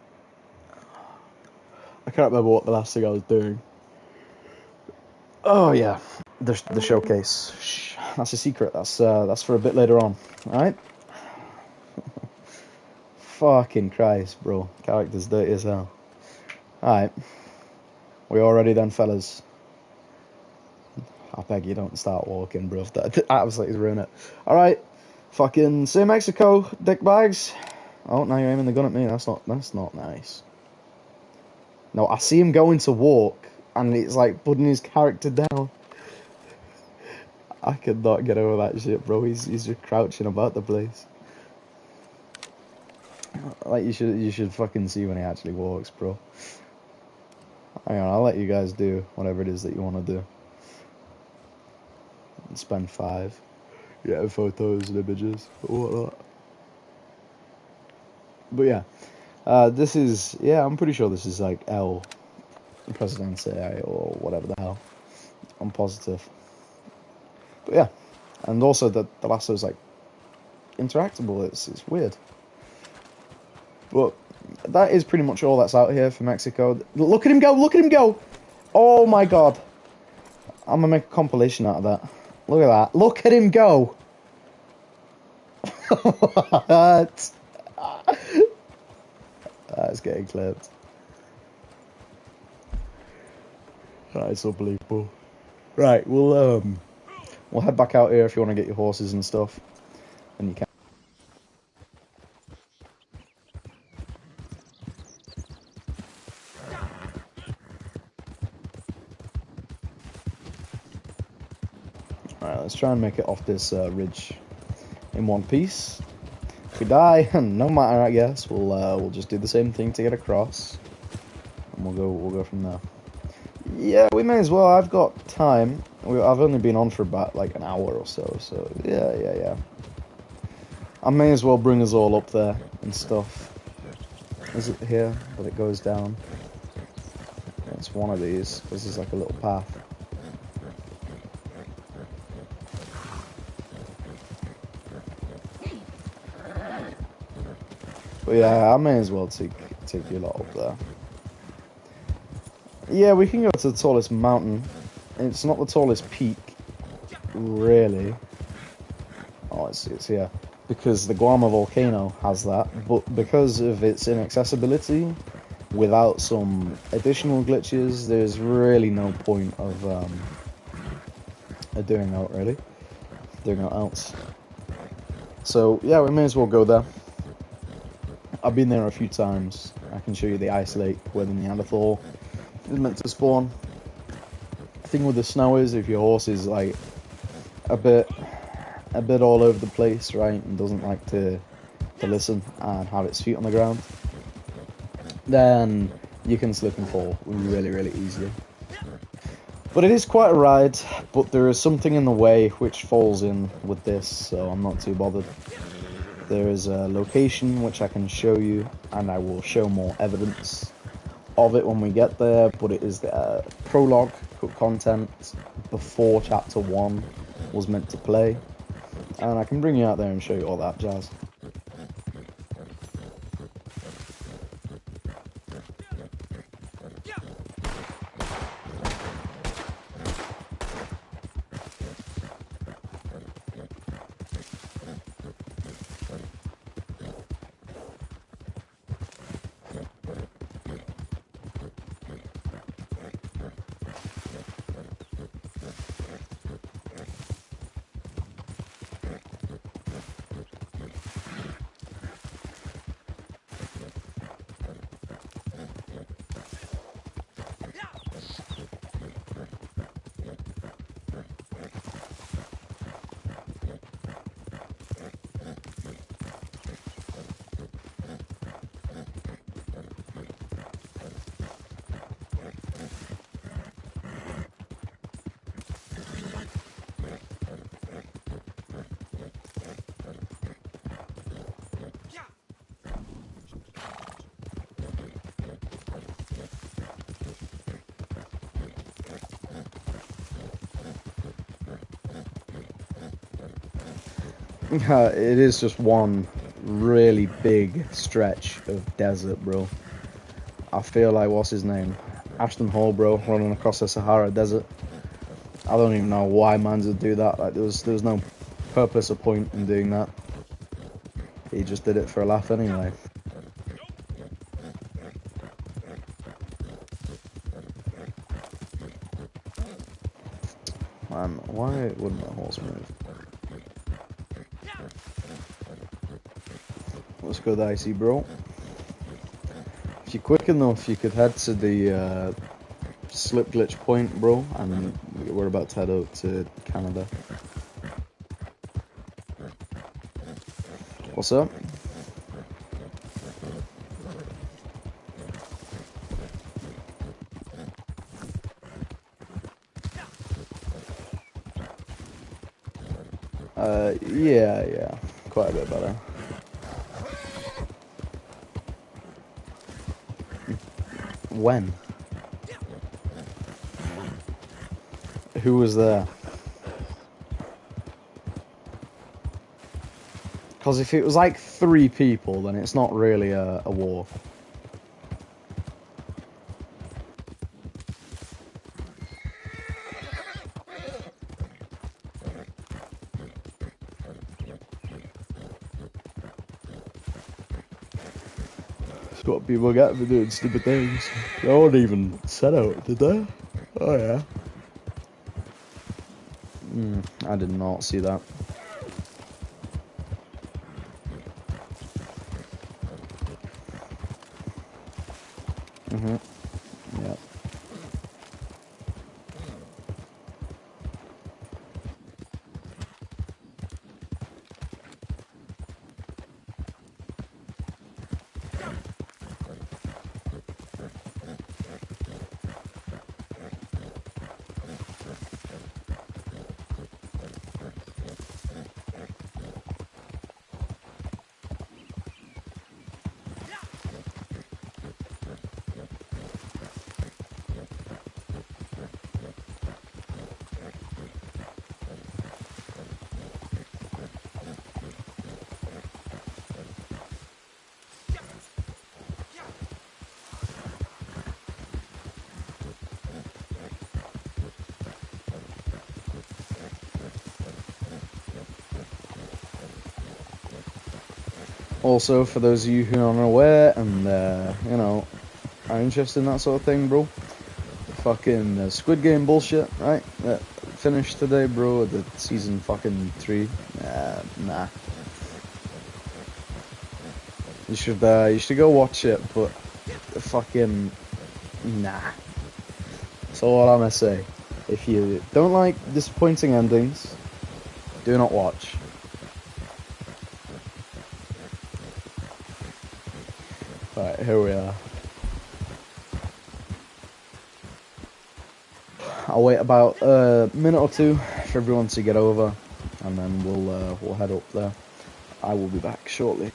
I can't remember what the last thing I was doing. Oh yeah, the showcase. Shh, that's a secret. That's for a bit later on. All right. Fucking Christ, bro. Character's dirty as hell. All right. We all ready then, fellas? I beg you don't start walking, bro. That absolutely ruin it. All right. Fucking say Mexico, dick bags. Oh, now you're aiming the gun at me. That's not nice. No, I see him going to walk, and it's like putting his character down. I could not get over that shit, bro. He's just crouching about the place. Like you should fucking see when he actually walks, bro. Hang on, I'll let you guys do whatever it is that you want to do. And spend 5. Yeah, photos and images or whatnot. But yeah, this is, I'm pretty sure this is like El Presidente or whatever the hell. I'm positive. But yeah, and also the lasso's like interactable. It's weird. But that is pretty much all that's out here for Mexico. Look at him go! Look at him go! Oh my god! I'm gonna make a compilation out of that. Look at that! Look at him go! What? That's getting clipped. That is unbelievable. Right, we'll head back out here if you want to get your horses and stuff, and you can. Alright, let's try and make it off this ridge in one piece. If we die, no matter, I guess, we'll just do the same thing to get across, and we'll go from there. Yeah, we may as well. I've got time. I've only been on for about like an hour or so, so yeah. I may as well bring us all up there and stuff. Is it here that it goes down? It's one of these. This is like a little path. But yeah, I may as well take you lot up there. Yeah, we can go to the tallest mountain. It's not the tallest peak, really. Oh, it's here. Because the Guama volcano has that, but because of its inaccessibility, without some additional glitches, there's really no point of doing that, really. Doing that else. So, yeah, we may as well go there. I've been there a few times. I can show you the ice lake where the Neanderthal is meant to spawn. The thing with the snow is if your horse is like a bit all over the place, right, and doesn't like to listen and have its feet on the ground, then you can slip and fall really, really easily. But it is quite a ride, but there is something in the way which falls in with this, so I'm not too bothered. There is a location which I can show you, and I will show more evidence of it when we get there, but it is the prologue content before Chapter 1 was meant to play, and I can bring you out there and show you all that jazz. It is just one really big stretch of desert, bro. I feel like, what's his name? Ashton Hall, bro, running across the Sahara Desert. I don't even know why mans would do that. Like, there was no purpose or point in doing that. He just did it for a laugh anyway. Man, why wouldn't my horse move? Let's go dicey, bro. If you're quick enough, you could head to the slip glitch point, bro, and we're about to head out to Canada. What's up? Yeah, quite a bit better. When? Who was there? Because if it was like 3 people, then it's not really a war. That's what people get for doing stupid things. No one even said out, did they? Oh yeah. I did not see that. Yeah. Also, for those of you who aren't aware and, you know, are interested in that sort of thing, bro, fucking Squid Game bullshit, right? Finished today, bro, the season fucking 3. Nah. You should go watch it, but fucking nah. That's all I'm gonna say. If you don't like disappointing endings, do not watch. Right, here we are. I'll wait about a minute or two for everyone to get over, and then we'll head up there. I will be back shortly.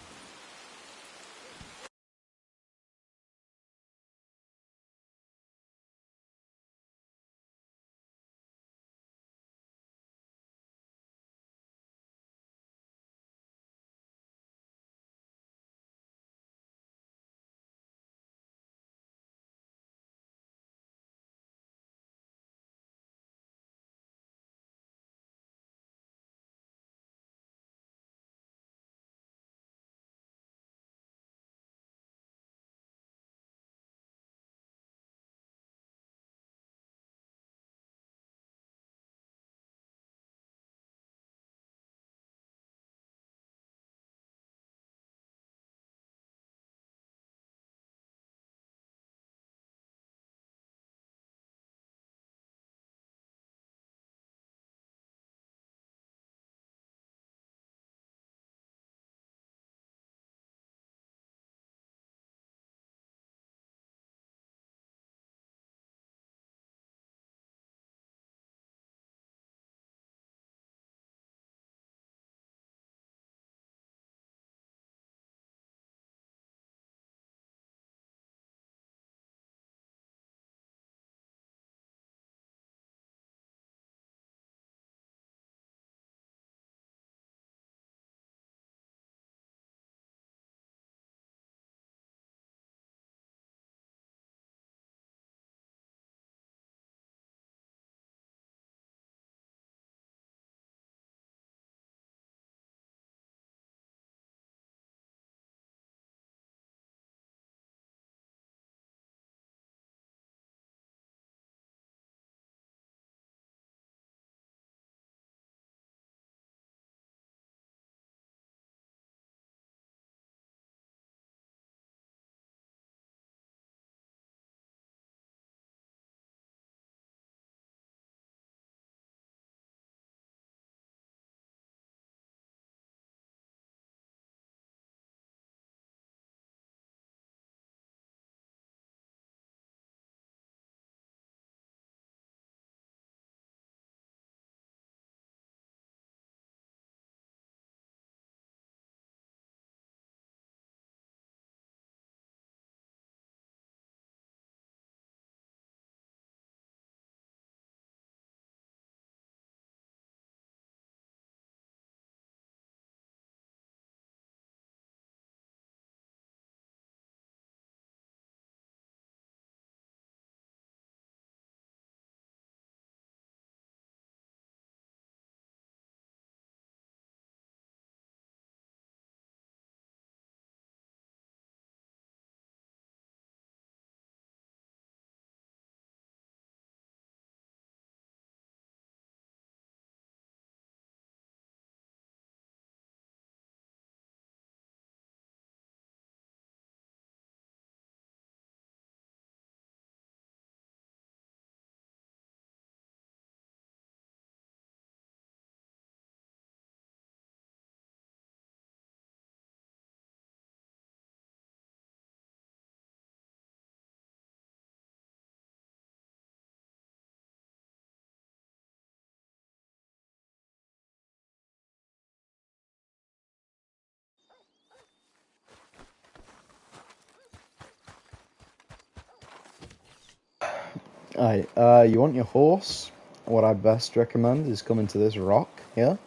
Alright, you want your horse? What I best recommend is coming to this rock here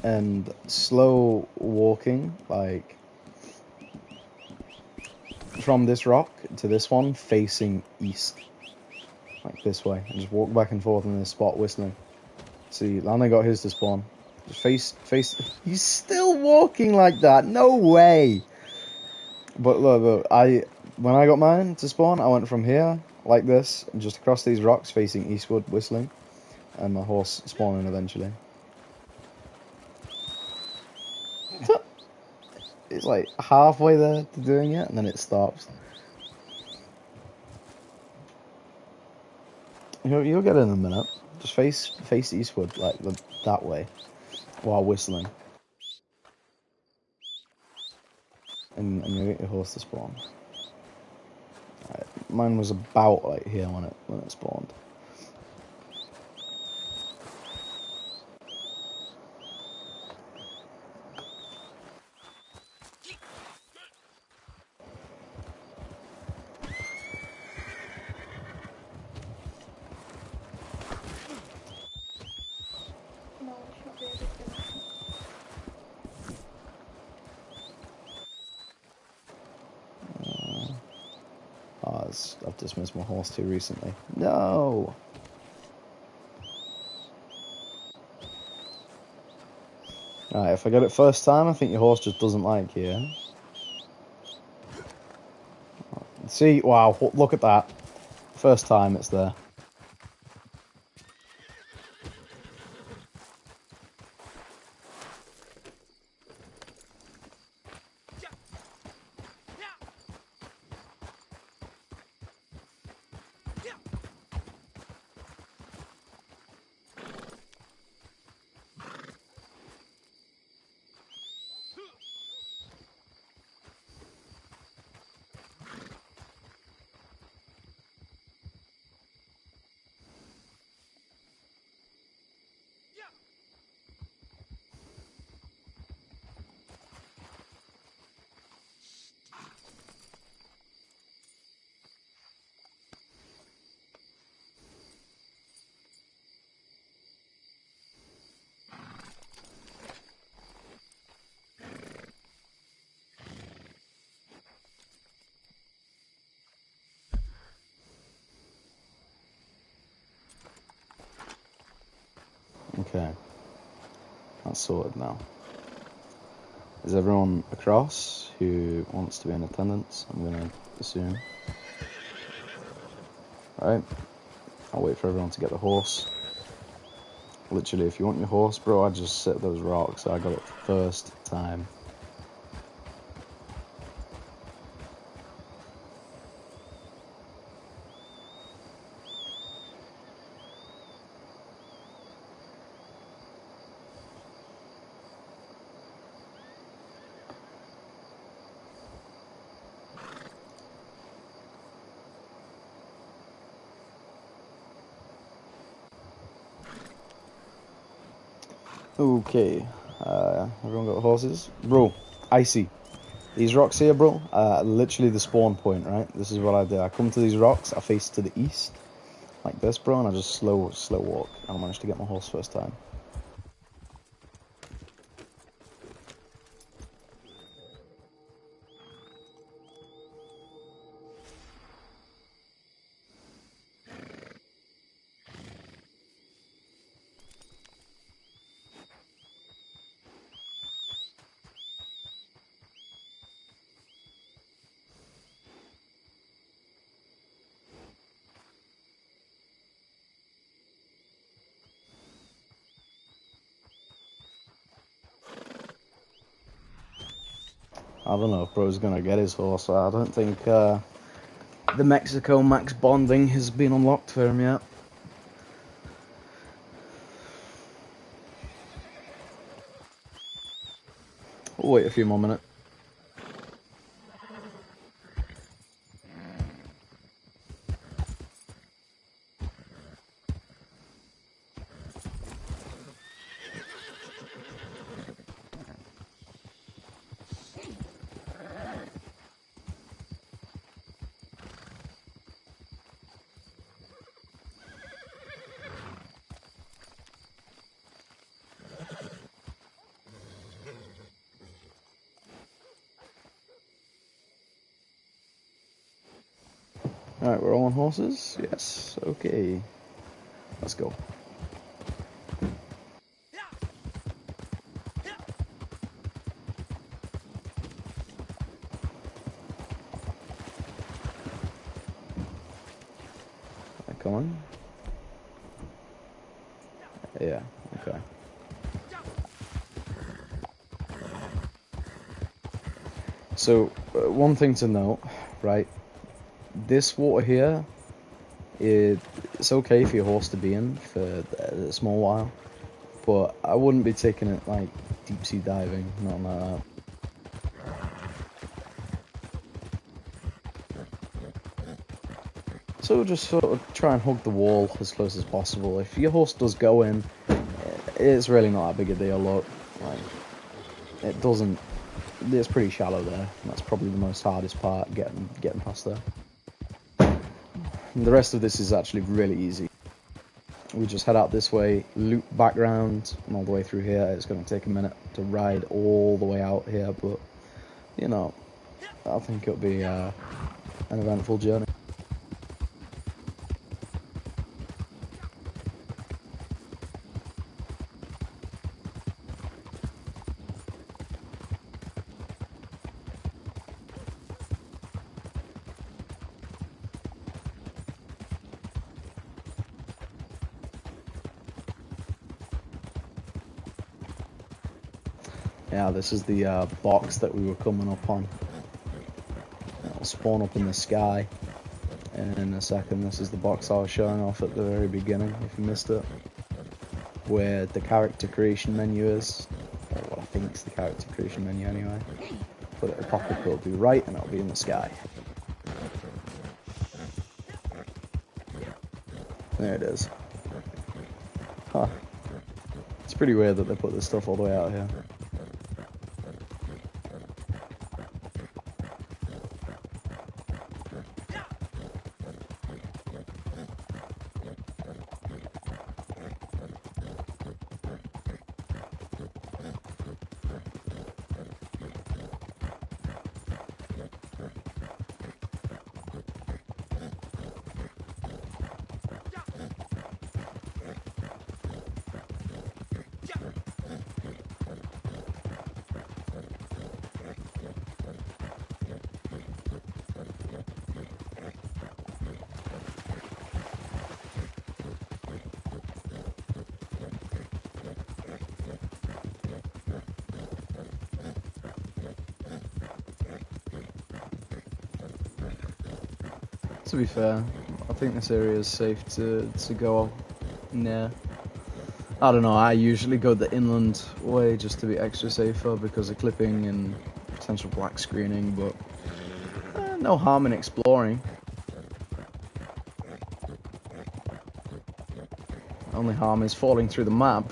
and slow walking, like from this rock to this one facing east, like this way, and just walk back and forth in this spot whistling. See, Lana got his to spawn. Just face. He's still walking like that. No way. But look, when I got mine to spawn, I went from here like this and just across these rocks facing eastward, whistling, and my horse spawning eventually. It's like halfway there to doing it, and then it stops. You'll get it in a minute. Just face eastward, like that way, while whistling, and you'll get your horse to spawn. Right. Mine was about like here when it spawned. I've dismissed my horse too recently. No! Alright, if I get it first time, I think your horse just doesn't like you. Yeah? See? Wow, look at that. First time it's there. Okay. That's sorted now. Is everyone across who wants to be in attendance? I'm gonna assume. Right. I'll wait for everyone to get the horse. Literally, if you want your horse, bro, I'd just sit those rocks. I got it first time. Okay, everyone got horses? Bro, Icy. These rocks here, bro, literally the spawn point, right? This is what I do. I come to these rocks, I face to the east, like this, bro, and I just slow walk. And I managed to get my horse first time. I don't know if bro's gonna get his horse. I don't think the Mexico max bonding has been unlocked for him yet. We'll wait a few more minutes. Alright, we're all on horses? Yes, okay. Let's go. Come on. Yeah, okay. So, one thing to note, right? This water here, it's okay for your horse to be in for a small while, but I wouldn't be taking it like deep sea diving, nothing like that. So just sort of try and hug the wall as close as possible. If your horse does go in, it's really not that big a deal, look. Like, it doesn't, it's pretty shallow there, and that's probably the most hardest part, getting past there. And the rest of this is actually really easy. We just head out this way, loop back round, and all the way through here. It's going to take a minute to ride all the way out here, but, you know, I think it'll be an eventful journey. Yeah, this is the box that we were coming up on. It'll spawn up in the sky. And in a second, this is the box I was showing off at the very beginning, if you missed it. Where the character creation menu is. Or what I think is the character creation menu anyway. But it'll pop up, it'll be right, and it'll be in the sky. There it is. Huh. It's pretty weird that they put this stuff all the way out here. To be fair, I think this area is safe to go near. I don't know, I usually go the inland way just to be extra safer because of clipping and potential black screening, but no harm in exploring. Only harm is falling through the map.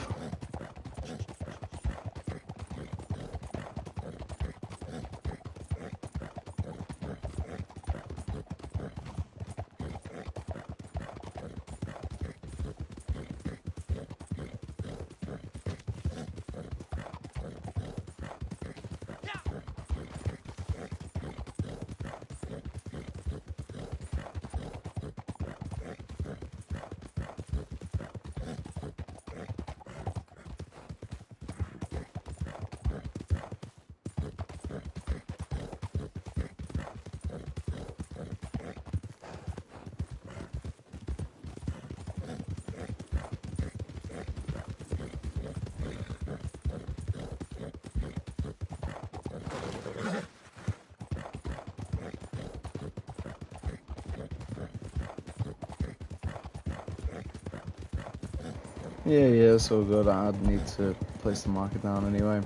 Yeah, it's all good. I'd need to place the marker down anyway.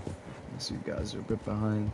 So you guys are a bit behind.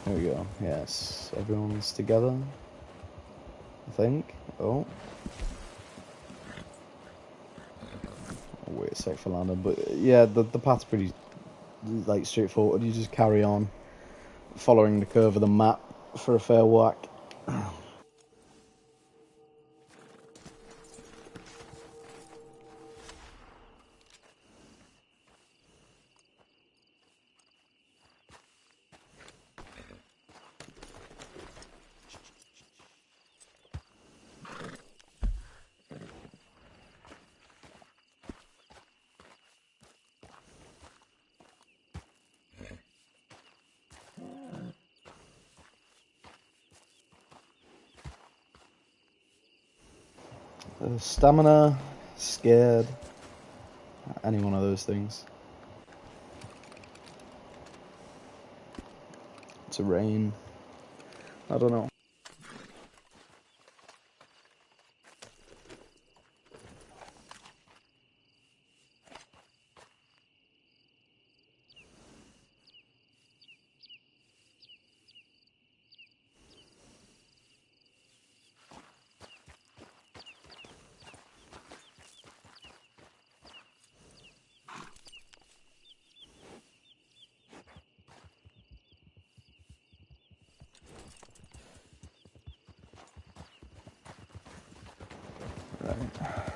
There we go. Yes, everyone's together, I think. Oh. Wait a sec for landing, but yeah, the path's pretty like straightforward. You just carry on following the curve of the map for a fair whack. Stamina, scared, any one of those things. Terrain, I don't know. Right,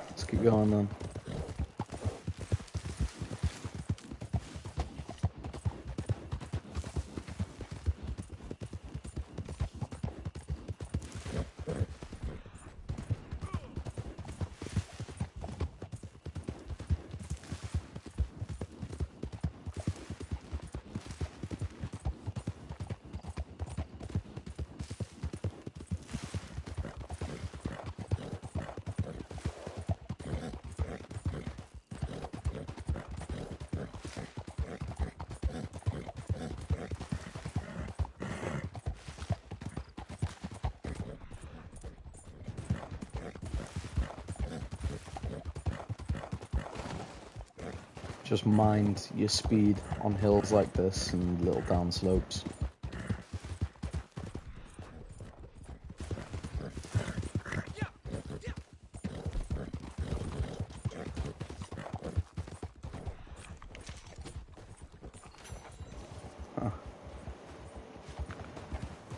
let's keep going then. Just mind your speed on hills like this and little down slopes. Huh.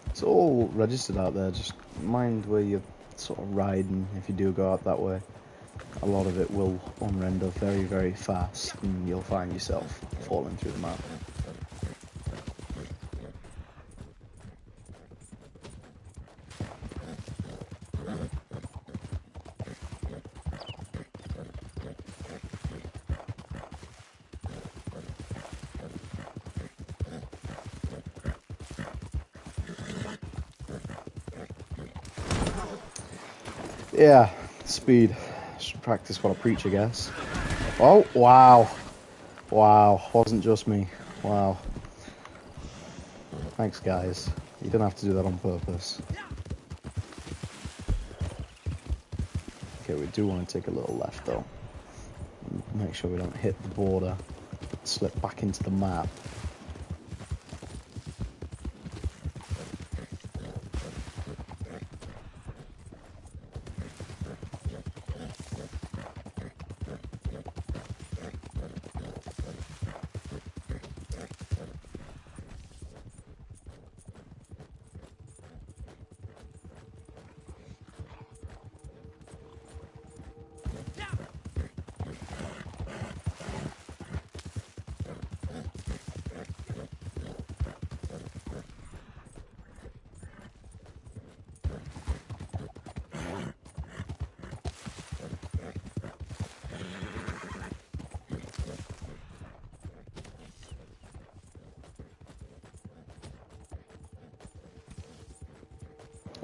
It's all registered out there, just mind where you're sort of riding if you do go out that way. A lot of it will unrender very, very fast, and you'll find yourself falling through the map. Yeah, speed. Should practice what I preach, I guess. Oh, wow. Wow, wasn't just me. Wow. Thanks, guys. You don't have to do that on purpose. Okay, we do want to take a little left, though. Make sure we don't hit the border. Slip back into the map.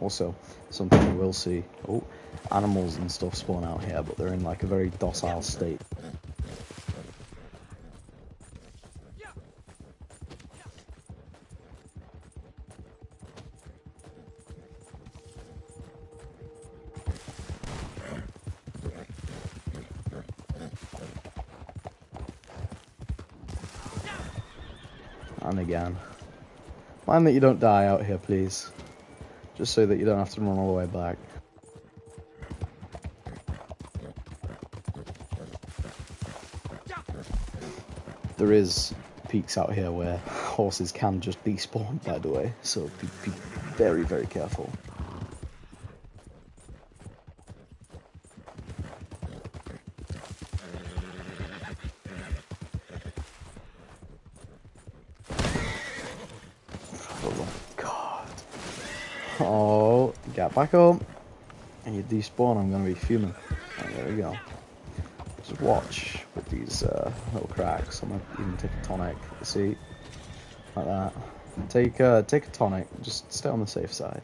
Also, something you will see, animals and stuff spawn out here, but they're in like a very docile state. And again, mind that you don't die out here, please. Just so that you don't have to run all the way back. There is peaks out here where horses can just despawn, by the way, so be very, very careful. Oh god. Oh, get back up. And you despawn, I'm gonna be fuming. And there we go. Just watch with these little cracks. I might even take a tonic, see? Like that. Take a tonic, just stay on the safe side.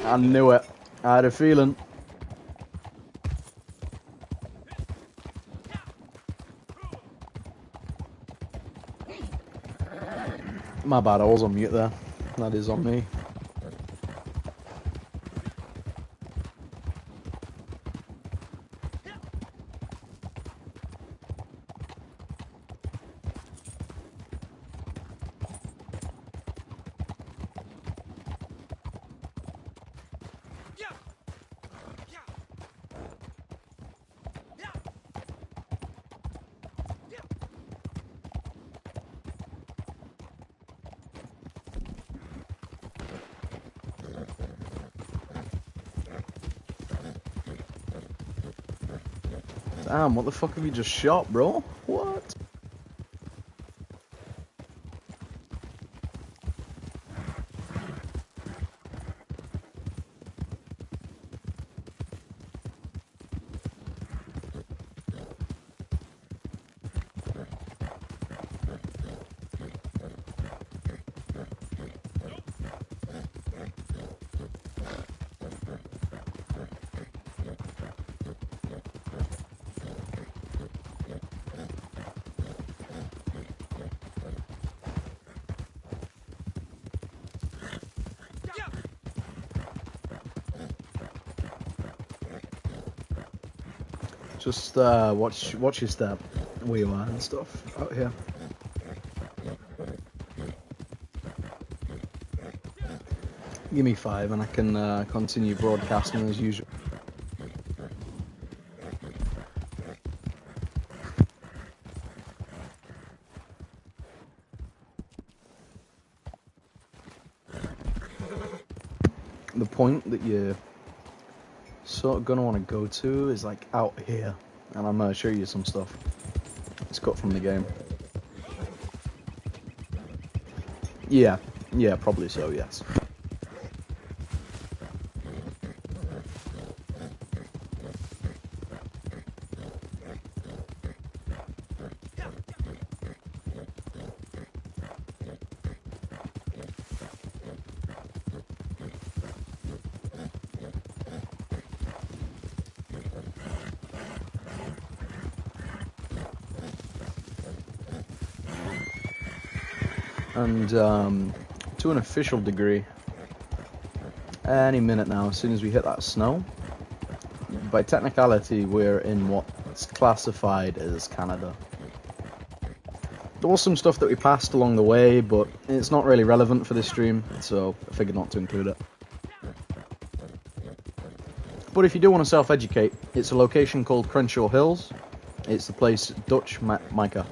I knew it. I had a feeling. My bad, I was on mute there. That is on me. Damn, what the fuck have you just shot, bro? What? Just watch your step, where you are and stuff out here. Give me 5 and I can continue broadcasting as usual. The point that you're sort of gonna want to go to is like out here, and I'm gonna show you some stuff. It's cut from the game. Yeah, probably so, yes. And to an official degree, any minute now, as soon as we hit that snow, by technicality, we're in what's classified as Canada. There was some stuff that we passed along the way, but it's not really relevant for this stream, so I figured not to include it. But if you do want to self-educate, it's a location called Crenshaw Hills. It's the place Dutch Micah.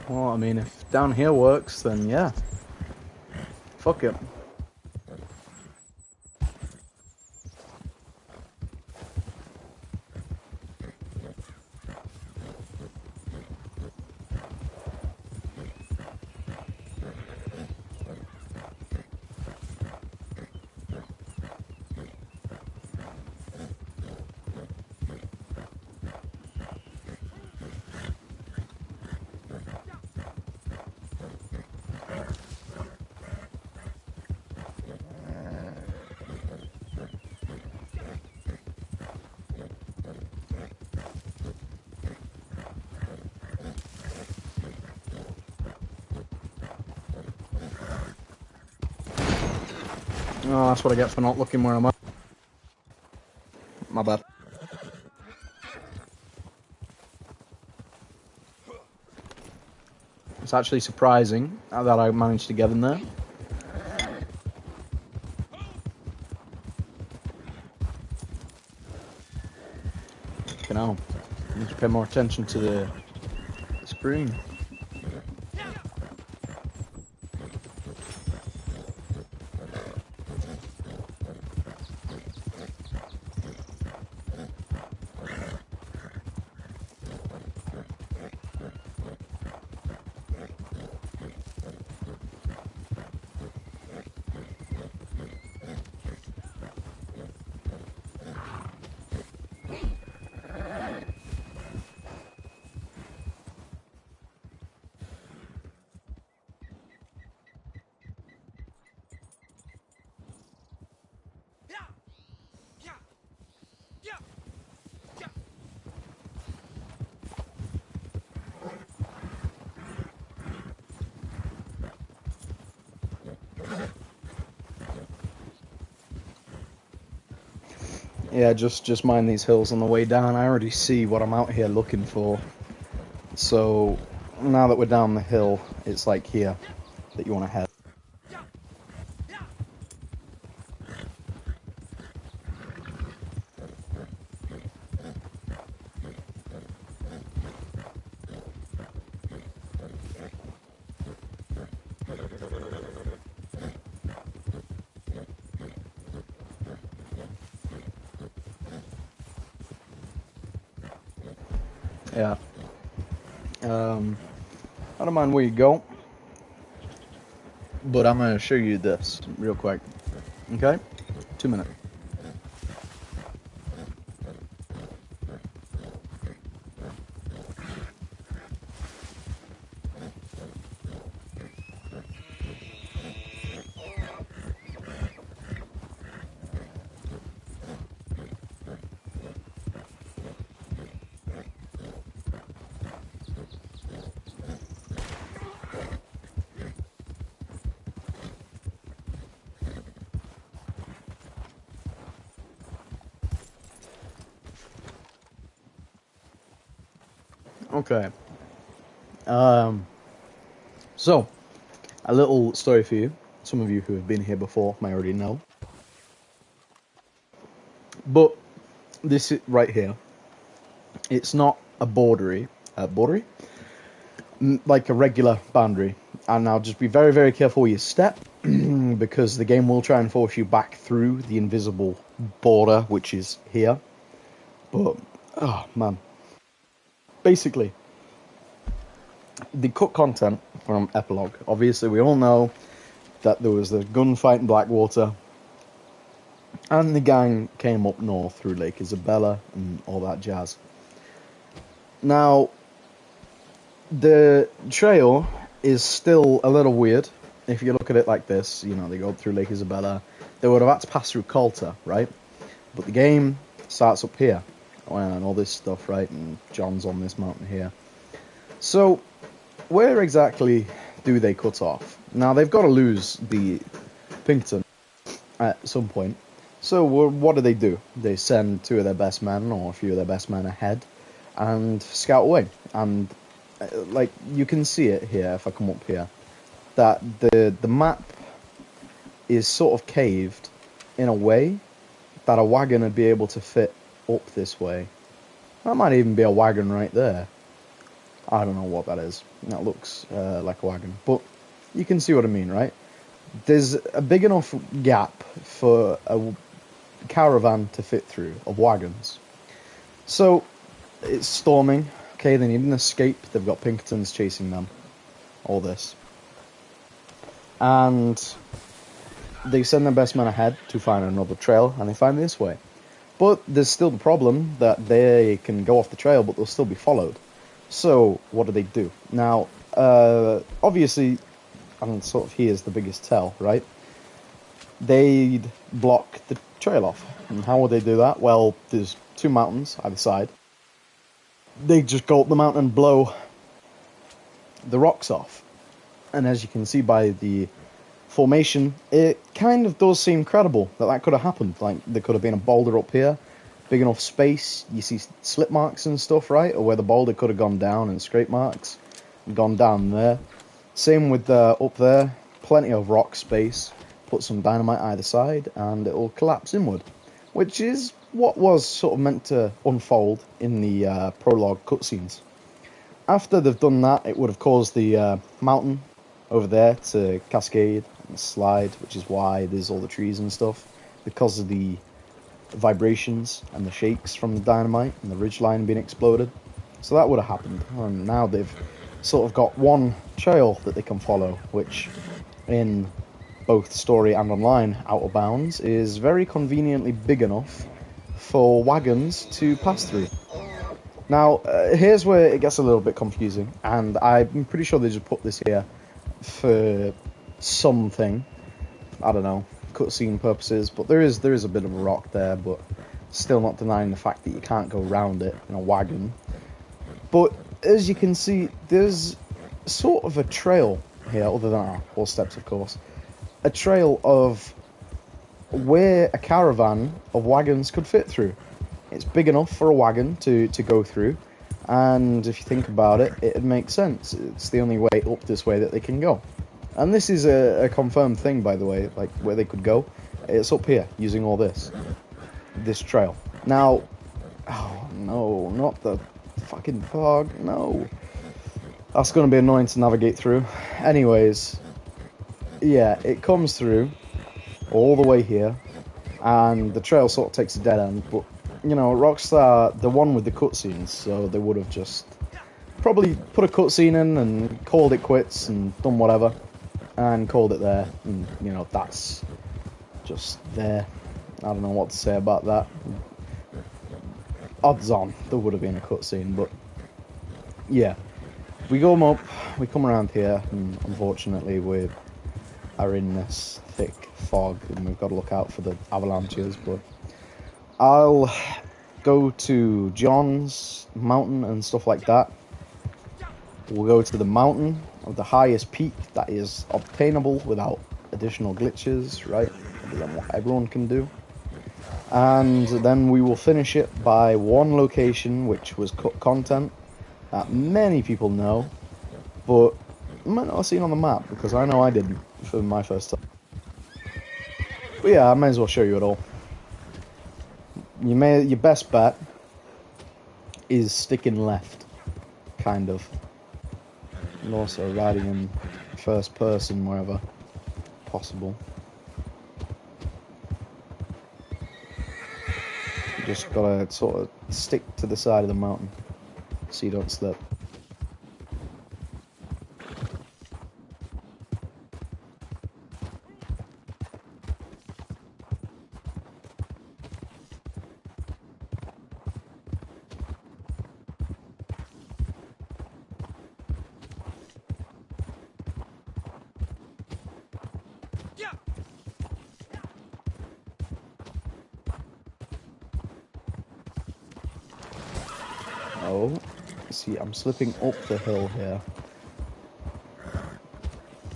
Well, I mean, if down here works, then yeah. Fuck it. Oh, that's what I get for not looking where I'm at. My bad. It's actually surprising that I managed to get in there. You know, I need to pay more attention to the screen. Yeah, just mind these hills on the way down. I already see what I'm out here looking for. So now that we're down the hill, it's like here that you want to head. Yeah. I don't mind where you go, but I'm gonna show you this real quick. Okay? 2 minutes. Okay. So, a little story for you. Some of you who have been here before may already know. But this right here, it's not a bordery, like a regular boundary. And now just be very, very careful where you step, because the game will try and force you back through the invisible border, which is here. But, oh man. Basically, the cut content from Epilogue. Obviously, we all know that there was the gunfight in Blackwater, and the gang came up north through Lake Isabella and all that jazz. Now, the trail is still a little weird. If you look at it like this, you know, they go up through Lake Isabella. They would have had to pass through Calta, right? But the game starts up here, and all this stuff, right? And John's on this mountain here. So, where exactly do they cut off? Now, they've got to lose the Pinkerton at some point. So, what do? They send two of their best men, or a few of their best men ahead, and scout away. And, like, you can see it here, if I come up here, that the map is sort of caved in a way that a wagon would be able to fit up this way. That might even be a wagon right there. I don't know what that is. That looks like a wagon. But you can see what I mean, right? There's a big enough gap for a caravan to fit through, of wagons. So, it's storming. Okay, they need an escape. They've got Pinkertons chasing them. All this. And they send their best men ahead to find another trail, and they find this way. But there's still the problem that they can go off the trail, but they'll still be followed. So, what do? Now, obviously, and sort of here's the biggest tell, right? They'd block the trail off. And how would they do that? Well, there's two mountains either side. They just go up the mountain and blow the rocks off. And as you can see by the formation, it kind of does seem credible that could have happened. Like, there could have been a boulder up here, big enough space. You see slip marks and stuff, right? Or where the boulder could have gone down and scrape marks and gone down there. Same with up there, plenty of rock space. Put some dynamite either side and it'll collapse inward, which is what was sort of meant to unfold in the prologue cutscenes. After they've done that, it would have caused the mountain over there to cascade and slide, which is why there's all the trees and stuff, because of the vibrations and the shakes from the dynamite and the ridgeline being exploded. So that would have happened, and now they've sort of got one trail that they can follow, which in both story and online, Outer Bounds, is very conveniently big enough for wagons to pass through. Now, here's where it gets a little bit confusing, and I'm pretty sure they just put this here for something, I don't know, cutscene purposes, but there is a bit of a rock there, but still not denying the fact that you can't go around it in a wagon. But as you can see, there's sort of a trail here, other than our 4 steps, of course, a trail of where a caravan of wagons could fit through. It's big enough for a wagon to go through, and if you think about it, it makes sense. It's the only way up this way that they can go. And this is a confirmed thing, by the way, like where they could go. It's up here, using all this trail. Now, oh no, not the fucking fog, no. That's going to be annoying to navigate through. Anyways, yeah, it comes through all the way here, and the trail sort of takes a dead end, but you know, Rockstar, the one with the cutscenes, so they would have just probably put a cutscene in and called it quits and done whatever, and called it there, and you know, that's just there. I don't know what to say about that. Odds on, there would have been a cutscene, but yeah. We go up, we come around here, and unfortunately we are in this thick fog, and we've got to look out for the avalanches, but I'll go to John's mountain and stuff like that. We'll go to the mountain of the highest peak that is obtainable without additional glitches, right? Other than what everyone can do. And then we will finish it by one location which was cut content that many people know, but you might not have seen on the map, because I know I didn't for my first time. But yeah, I may as well show you it all. Your best bet is sticking left, kind of, and also riding in first person wherever possible. You just gotta sort of stick to the side of the mountain so you don't slip. Oh, see, I'm slipping up the hill here.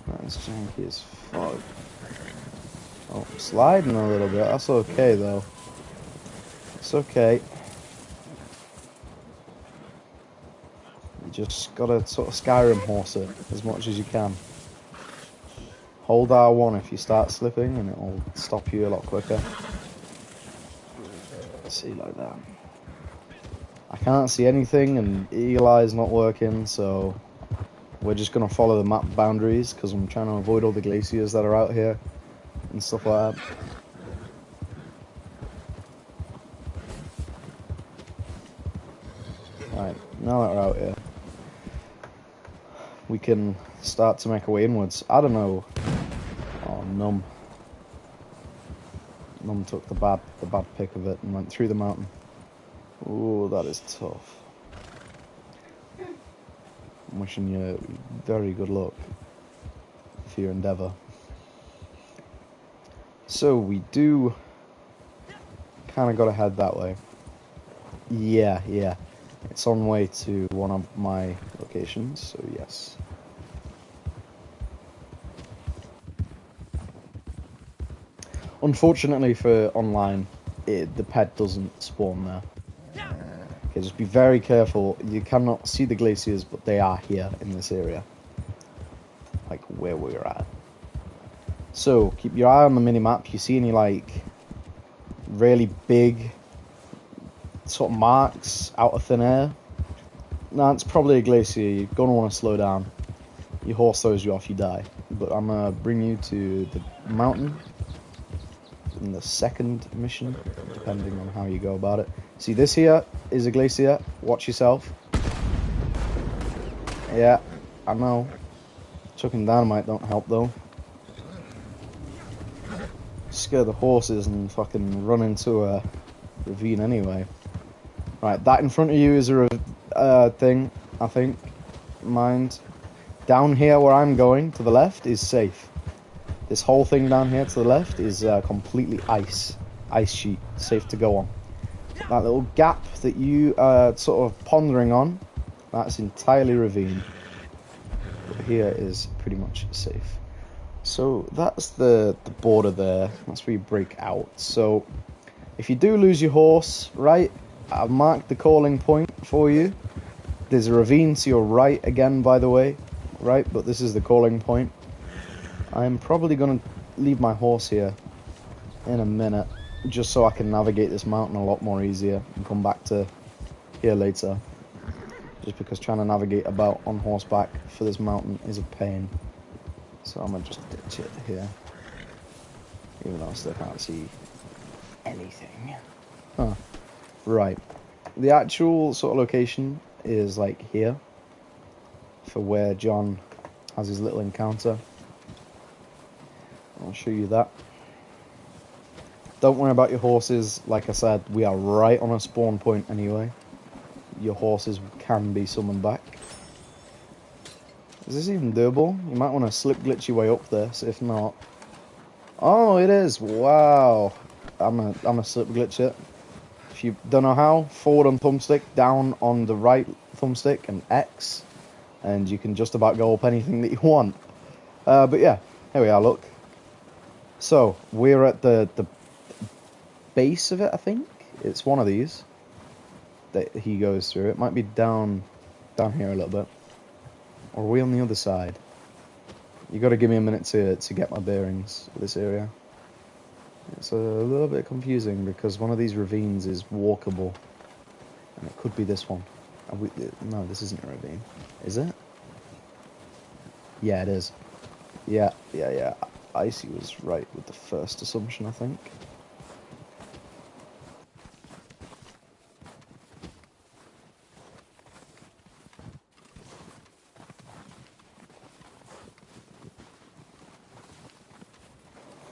That's janky as fuck. Oh, I'm sliding a little bit. That's okay, though. It's okay. You just gotta sort of Skyrim horse it as much as you can. Hold R1 if you start slipping, and it'll stop you a lot quicker. See, like that. I can't see anything, and Eagle Eye's not working, so we're just gonna follow the map boundaries, because I'm trying to avoid all the glaciers that are out here and stuff like that. Right, now that we're out here, we can start to make our way inwards. I don't know. Oh, Num took the bad pick of it and went through the mountain. Ooh, that is tough. I'm wishing you very good luck for your endeavour. So we do kind of got to head that way. Yeah. It's on way to one of my locations, so yes. Unfortunately for online, the pet doesn't spawn there. Okay, just be very careful. You cannot see the glaciers, but they are here in this area. like where we're at. So keep your eye on the mini-map. You see any like really big sort of marks out of thin air? No, it's probably a glacier. You're gonna want to slow down. Your horse throws you off, you die. But I'm gonna bring you to the mountain in the second mission, depending on how you go about it. See, this here is a glacier. Watch yourself. Yeah, I know. Chucking dynamite don't help though. Scare the horses and fucking run into a ravine anyway. Right, that in front of you is a thing, I think. Mind. Down here where I'm going, to the left, is safe. This whole thing down here to the left is completely ice. Ice sheet, safe to go on. That little gap that you are sort of pondering on, that's entirely ravine. But here is pretty much safe. So that's the border there. That's where you break out. So if you do lose your horse, right, I've marked the calling point for you. There's a ravine to your right again, by the way. Right, but this is the calling point. I'm probably going to leave my horse here in a minute, just so I can navigate this mountain a lot more easier and come back to here later. Just because trying to navigate about on horseback for this mountain is a pain. So I'm going to just ditch it here. Even though I still can't see anything. Huh. Right. The actual sort of location is like here. For where John has his little encounter. I'll show you that. Don't worry about your horses. Like I said, we are right on a spawn point anyway. Your horses can be summoned back. Is this even doable? You might want to slip glitch your way up this, if not. Oh, it is. Wow. I'm a slip glitch it. If you don't know how, forward on thumbstick, down on the right thumbstick, and X. And you can just about go up anything that you want. But yeah, here we are, look. So, we're at the base of it, I think. It's one of these that he goes through. It might be down here a little bit. Or are we on the other side? You got to give me a minute to get my bearings of this area. It's a little bit confusing because one of these ravines is walkable. And it could be this one. No, this isn't a ravine. Is it? Yeah, it is. Yeah. Icy was right with the first assumption, I think.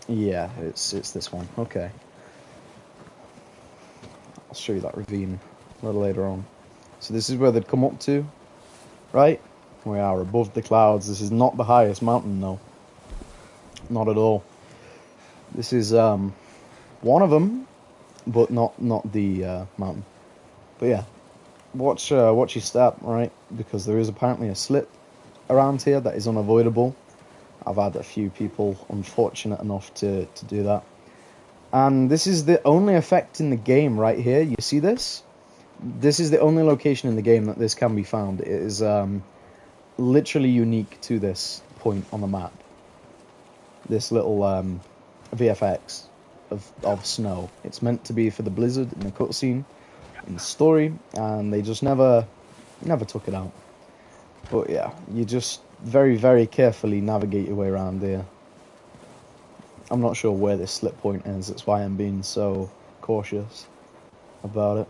Yeah, it's this one. Okay. I'll show you that ravine a little later on. So this is where they'd come up to, right? We are above the clouds. This is not the highest mountain, though. Not at all. This is one of them, but not the mountain. But yeah, watch your step, right? Because there is apparently a slip around here that is unavoidable. I've had a few people unfortunate enough to do that. And this is the only effect in the game right here. You see this? This is the only location in the game that this can be found. It is literally unique to this point on the map. This little VFX of snow. It's meant to be for the blizzard in the cutscene, in the story, and they just never took it out. But yeah, you just very, very carefully navigate your way around here. I'm not sure where this slip point is. That's why I'm being so cautious about it.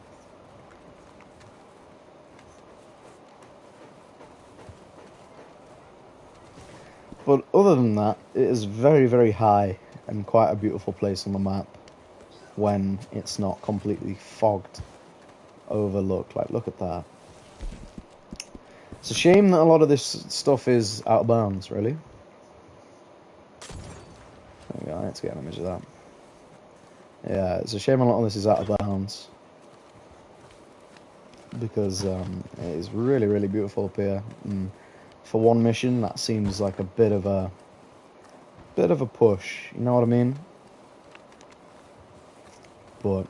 But other than that, it is very, very high and quite a beautiful place on the map when it's not completely fogged over. Look at that. It's a shame that a lot of this stuff is out of bounds, really. There we go, I need to get an image of that. Yeah, it's a shame a lot of this is out of bounds. Because it is really, really beautiful up here. And for one mission, that seems like a bit of a push, you know what I mean? But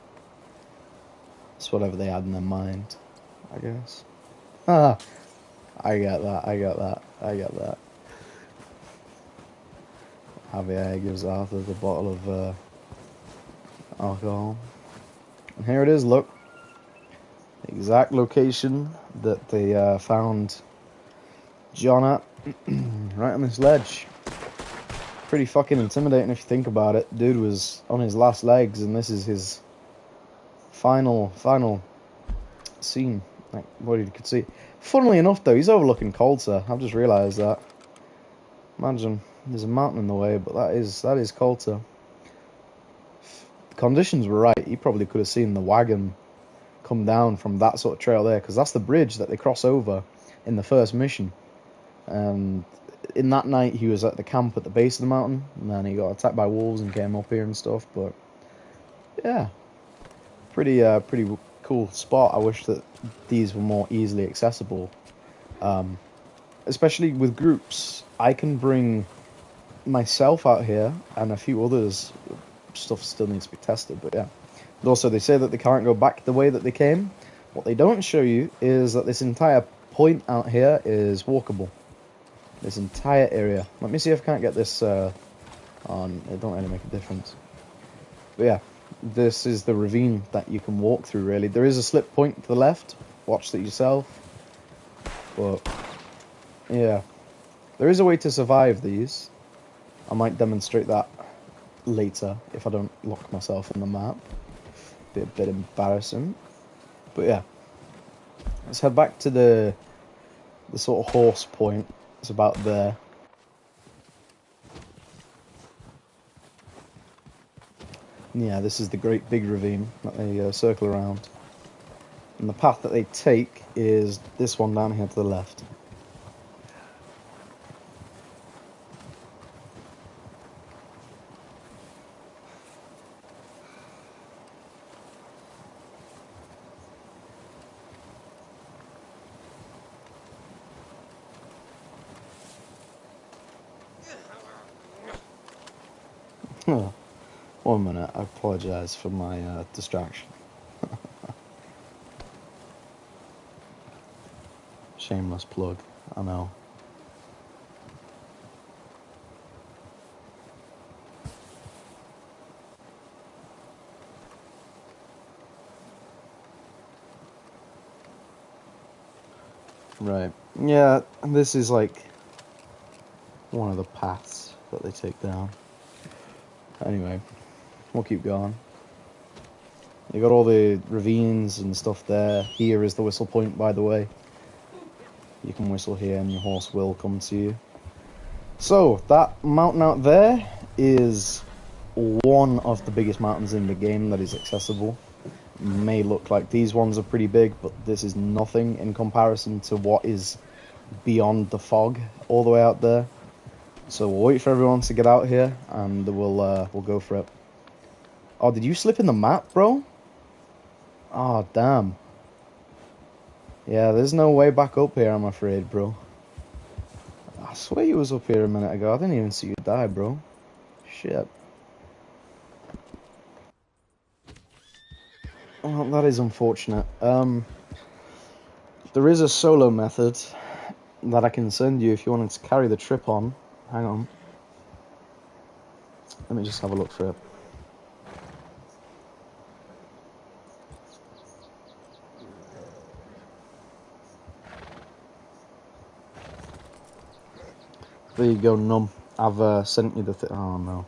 it's whatever they had in their mind, I guess. I get that. Javier gives Arthur the bottle of alcohol. And here it is, look. The exact location that they found John at. Right on this ledge. Pretty fucking intimidating if you think about it. Dude was on his last legs and this is his final scene. Like what you could see. Funnily enough though, he's overlooking Coulter. I've just realised that. Imagine there's a mountain in the way, but that is Coulter. The conditions were right. He probably could have seen the wagon come down from that sort of trail there, because that's the bridge that they cross over in the first mission. And in that night he was at the camp at the base of the mountain, and then he got attacked by wolves and came up here and stuff. But yeah, pretty cool spot. I wish that these were more easily accessible, especially with groups. I can bring myself out here and a few others. Stuff still needs to be tested, but yeah. And also they say that they can't go back the way that they came. What they don't show you is that this entire point out here is walkable. This entire area. Let me see if I can't get this on. It don't really make a difference. But yeah, this is the ravine that you can walk through, really. There is a slip point to the left. Watch that yourself. But yeah, there is a way to survive these. I might demonstrate that later if I don't lock myself in the map. Be a bit embarrassing. But yeah, let's head back to the sort of horse point. It's about there. Yeah, this is the great big ravine that they circle around. And the path that they take is this one down here to the left. Oh, 1 minute, I apologise for my distraction. Shameless plug, I know. Right, yeah, this is like one of the paths that they take down. Anyway, we'll keep going. You got all the ravines and stuff there. Here is the whistle point, by the way. You can whistle here and your horse will come to you. So, that mountain out there is one of the biggest mountains in the game that is accessible. It may look like these ones are pretty big, but this is nothing in comparison to what is beyond the fog all the way out there. So we'll wait for everyone to get out here, and we'll go for it. Oh, did you slip in the map, bro? Oh, damn. Yeah, there's no way back up here, I'm afraid, bro. I swear you was up here a minute ago. I didn't even see you die, bro. Shit. Well, that is unfortunate. There is a solo method that I can send you if you wanted to carry the trip on. Hang on. Let me just have a look for it. There you go, Num. I've sent you the thing. Oh no.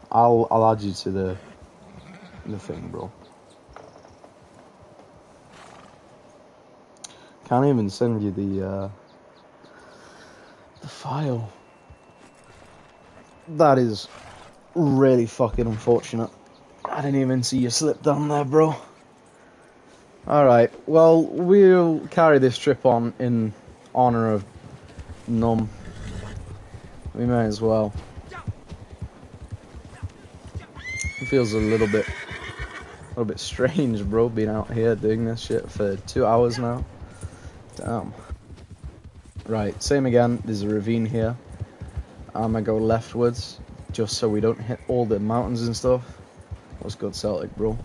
I'll add you to the thing, bro. Can't even send you the file. That is really fucking unfortunate. I didn't even see you slip down there, bro. Alright, well, we'll carry this trip on in honor of Num. We may as well. It feels a little bit strange, bro, being out here doing this shit for 2 hours now. Damn. Right, same again. There's a ravine here. I'm gonna go leftwards, just so we don't hit all the mountains and stuff. What's good, Celtic, bro?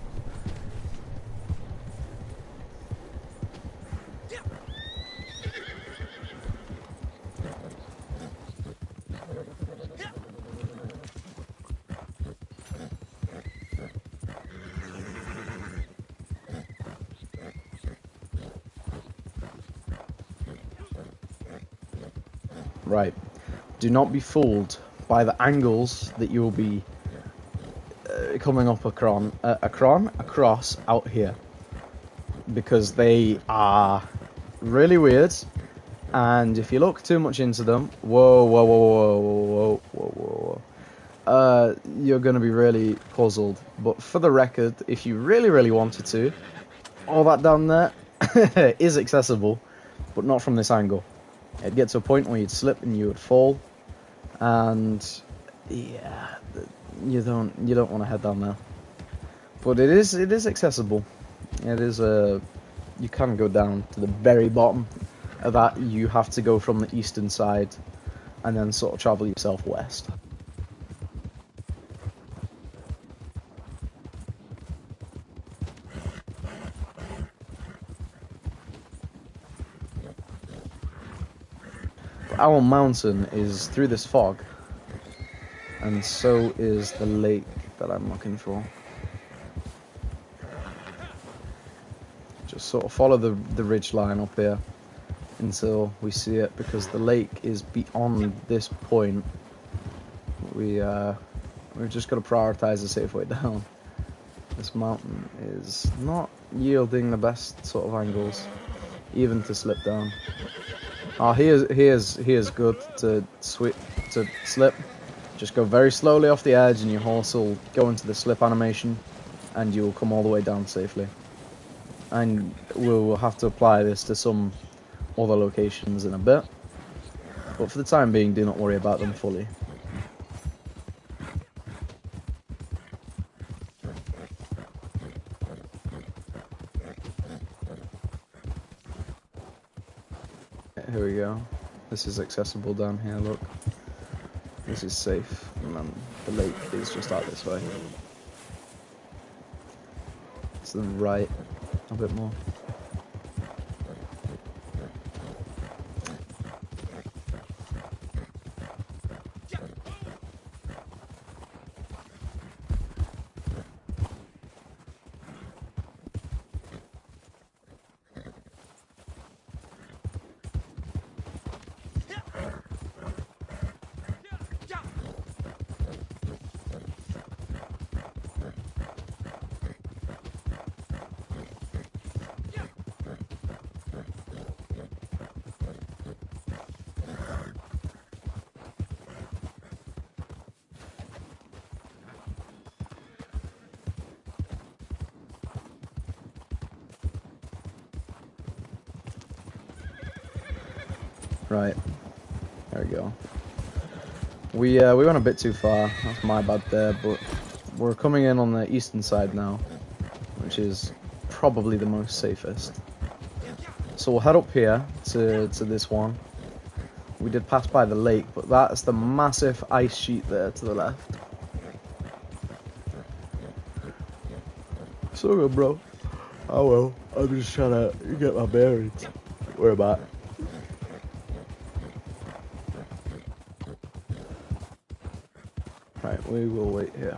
Right. Do not be fooled by the angles that you'll be coming up across out here, because they are really weird. And if you look too much into them, you're going to be really puzzled. But for the record, if you really, really wanted to, all that down there is accessible, but not from this angle. It'd get to a point where you'd slip and you would fall, and yeah, you don't want to head down there. But it is accessible. It is you can go down to the very bottom of that. You have to go from the eastern side and then sort of travel yourself west. But our mountain is through this fog, and so is the lake that I'm looking for. Just sort of follow the ridge line up here until we see it, because the lake is beyond this point. We've just got to prioritize the safe way down. This mountain is not yielding the best sort of angles, even to slip down. Oh, he is good to slip. Just go very slowly off the edge, and your horse will go into the slip animation, and you will come all the way down safely. And we'll have to apply this to some other locations in a bit, but for the time being, do not worry about them fully. Here we go. This is accessible down here, look. This is safe, and then the lake is just out this way. To the right a bit more. Right, there we go. We went a bit too far. That's my bad there, but we're coming in on the eastern side now, which is probably the most safest. So we'll head up here to this one. We did pass by the lake, but that's the massive ice sheet there to the left. So good, bro. Oh well, I'm just trying to get my bearings. Where about? Right, we will wait here.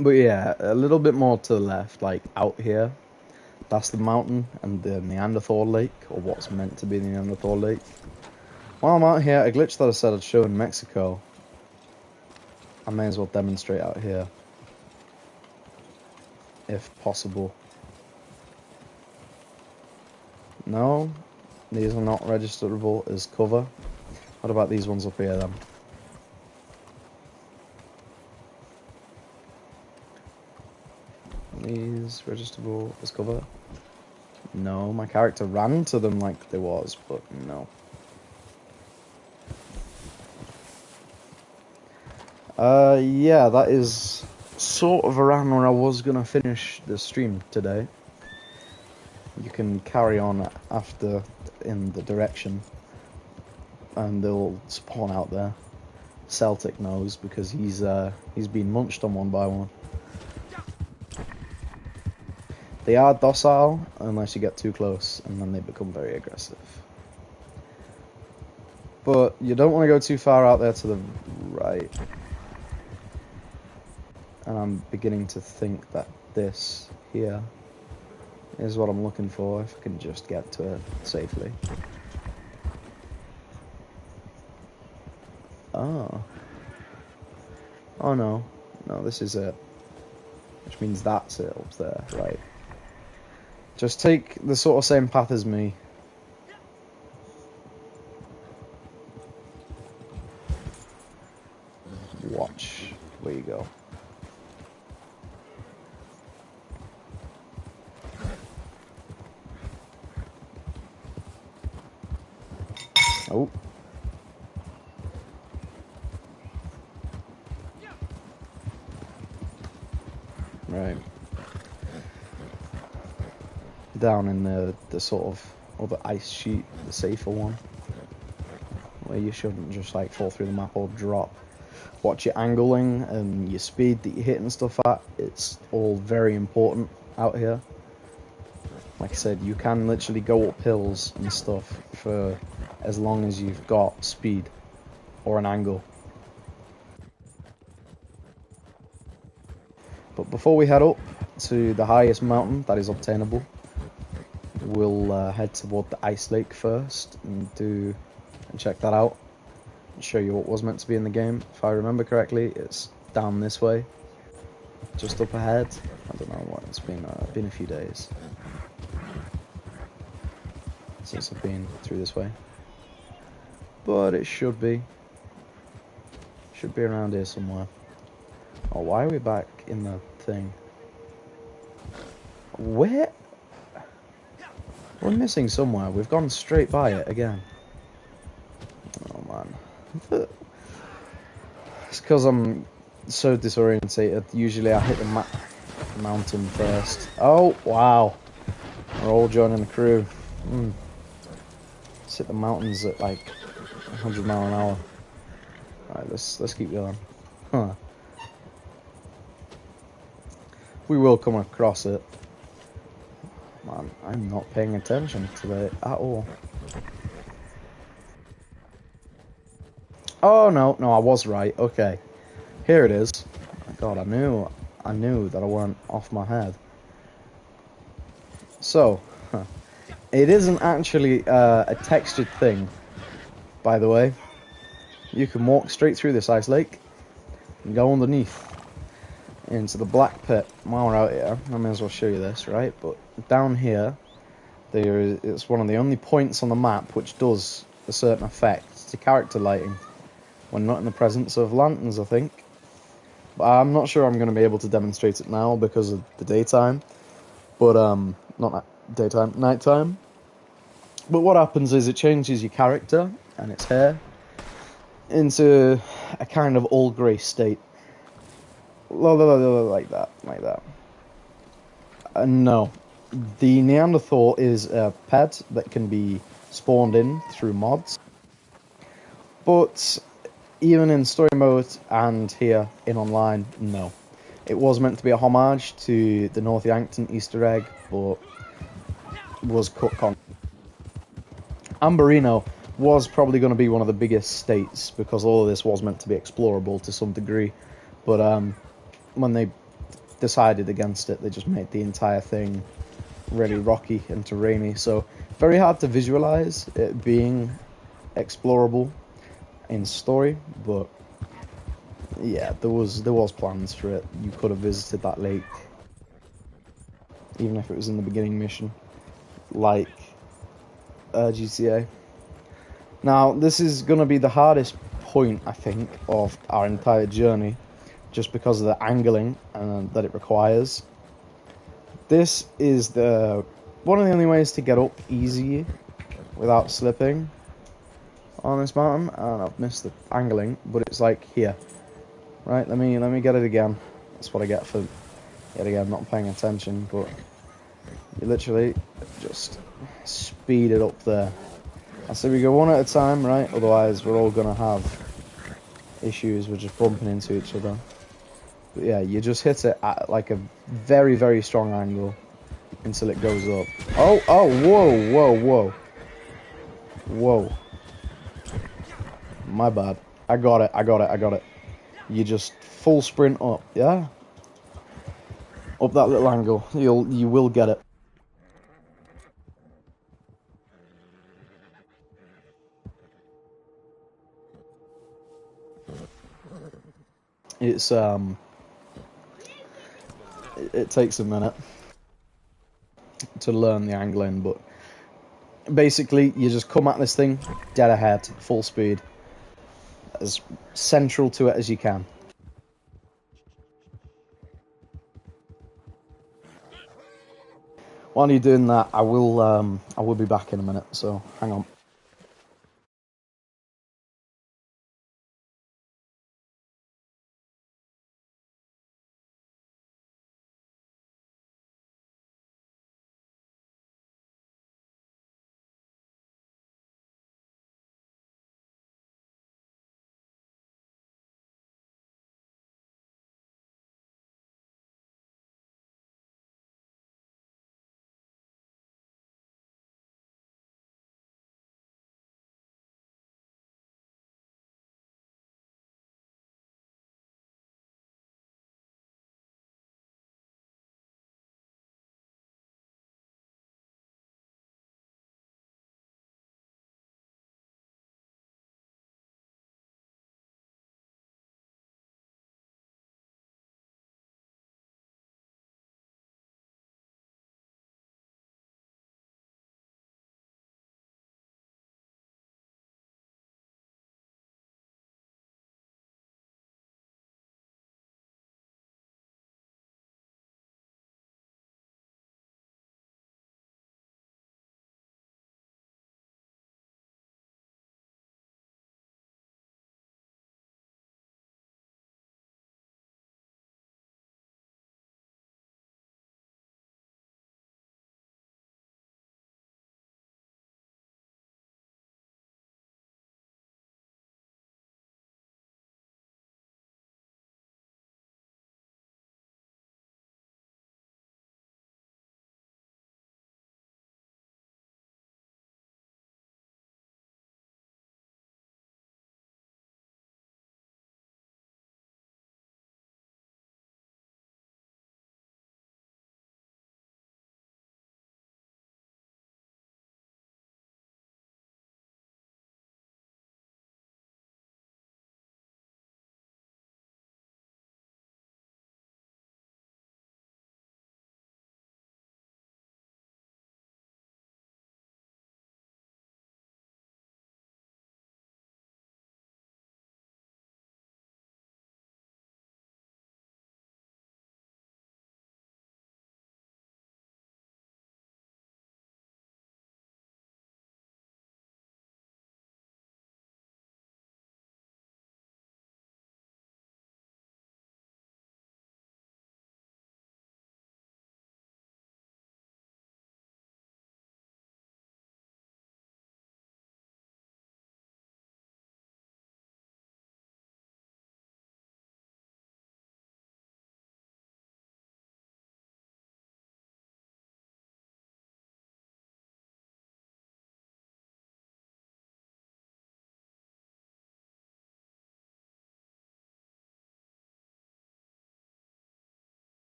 But yeah, a little bit more to the left, like out here. That's the mountain and the Neanderthal Lake, or what's meant to be the Neanderthal Lake. While I'm out here, a glitch that I said I'd show in Mexico, I may as well demonstrate out here, if possible. No, these are not registerable as cover. What about these ones up here then? These registerable as cover? No, my character ran to them like they was, but no. Yeah, that is sort of around where I was gonna finish the stream today. You can carry on after in the direction, and they'll spawn out there. Celtic knows because he's been munched on one by one. They are docile unless you get too close, and then they become very aggressive. But you don't want to go too far out there to the right. And I'm beginning to think that this here is what I'm looking for, if I can just get to it safely. Oh. Oh no. No, this is it. Which means that's it up there, right. Just take the sort of same path as me. Watch where you go. Oh. Right. Down in the sort of other ice sheet, the safer one, where you shouldn't just like fall through the map or drop. Watch your angling and your speed that you're hitting stuff at. It's all very important out here. Like I said, you can literally go up hills and stuff for as long as you've got speed or an angle. But before we head up to the highest mountain that is obtainable, we'll head toward the ice lake first and check that out and show you what was meant to be in the game. If I remember correctly, it's down this way, just up ahead. I don't know what, it's been a few days since I've been through this way, but it should be around here somewhere. Oh, why are we back in the thing? Where? We're missing somewhere. We've gone straight by it again. Oh man. It's because I'm so disorientated. Usually I hit the mountain first. Oh, wow. We're all joining the crew. Let's hit the mountains at like 100 miles an hour. Alright, let's keep going. Huh. We will come across it. Man, I'm not paying attention to it at all. Oh no, I was right. Okay, here it is. Oh, God, I knew that I weren't off my head. So, it isn't actually a textured thing, by the way. You can walk straight through this ice lake and go underneath into the black pit. While we're out here, I may as well show you this, right? But down here, it's one of the only points on the map which does a certain effect to character lighting when not in the presence of lanterns, I think. But I'm not sure I'm going to be able to demonstrate it now because of the daytime. But, not daytime, nighttime. But what happens is it changes your character and its hair into a kind of all grey state. Like that. No. The Neanderthal is a pet that can be spawned in through mods. But even in story mode and here in online, no. It was meant to be a homage to the North Yankton Easter egg, but was cut con. Amberino was probably going to be one of the biggest states because all of this was meant to be explorable to some degree. But when they decided against it, they just made the entire thing really rocky and terrainy. So very hard to visualize it being explorable in story, but yeah, there was plans for it. You could have visited that lake, even if it was in the beginning mission, like GTA. Now, this is going to be the hardest point, I think, of our entire journey, just because of the angling that it requires. This is one of the only ways to get up easy without slipping on this mountain. And I've missed the angling, but it's like here. Right, let me get it again. That's what I get for yet again not paying attention, but you literally just speed it up there. I say we go one at a time, right? Otherwise we're all gonna have issues with just bumping into each other. But yeah, you just hit it at like a very, very strong angle until it goes up. Oh, whoa, whoa, whoa. Whoa. My bad. I got it. You just full sprint up, yeah? Up that little angle. You will get it. It's it takes a minute to learn the angling, but basically you just come at this thing dead ahead, full speed, as central to it as you can. While you're doing that, I will be back in a minute, so hang on.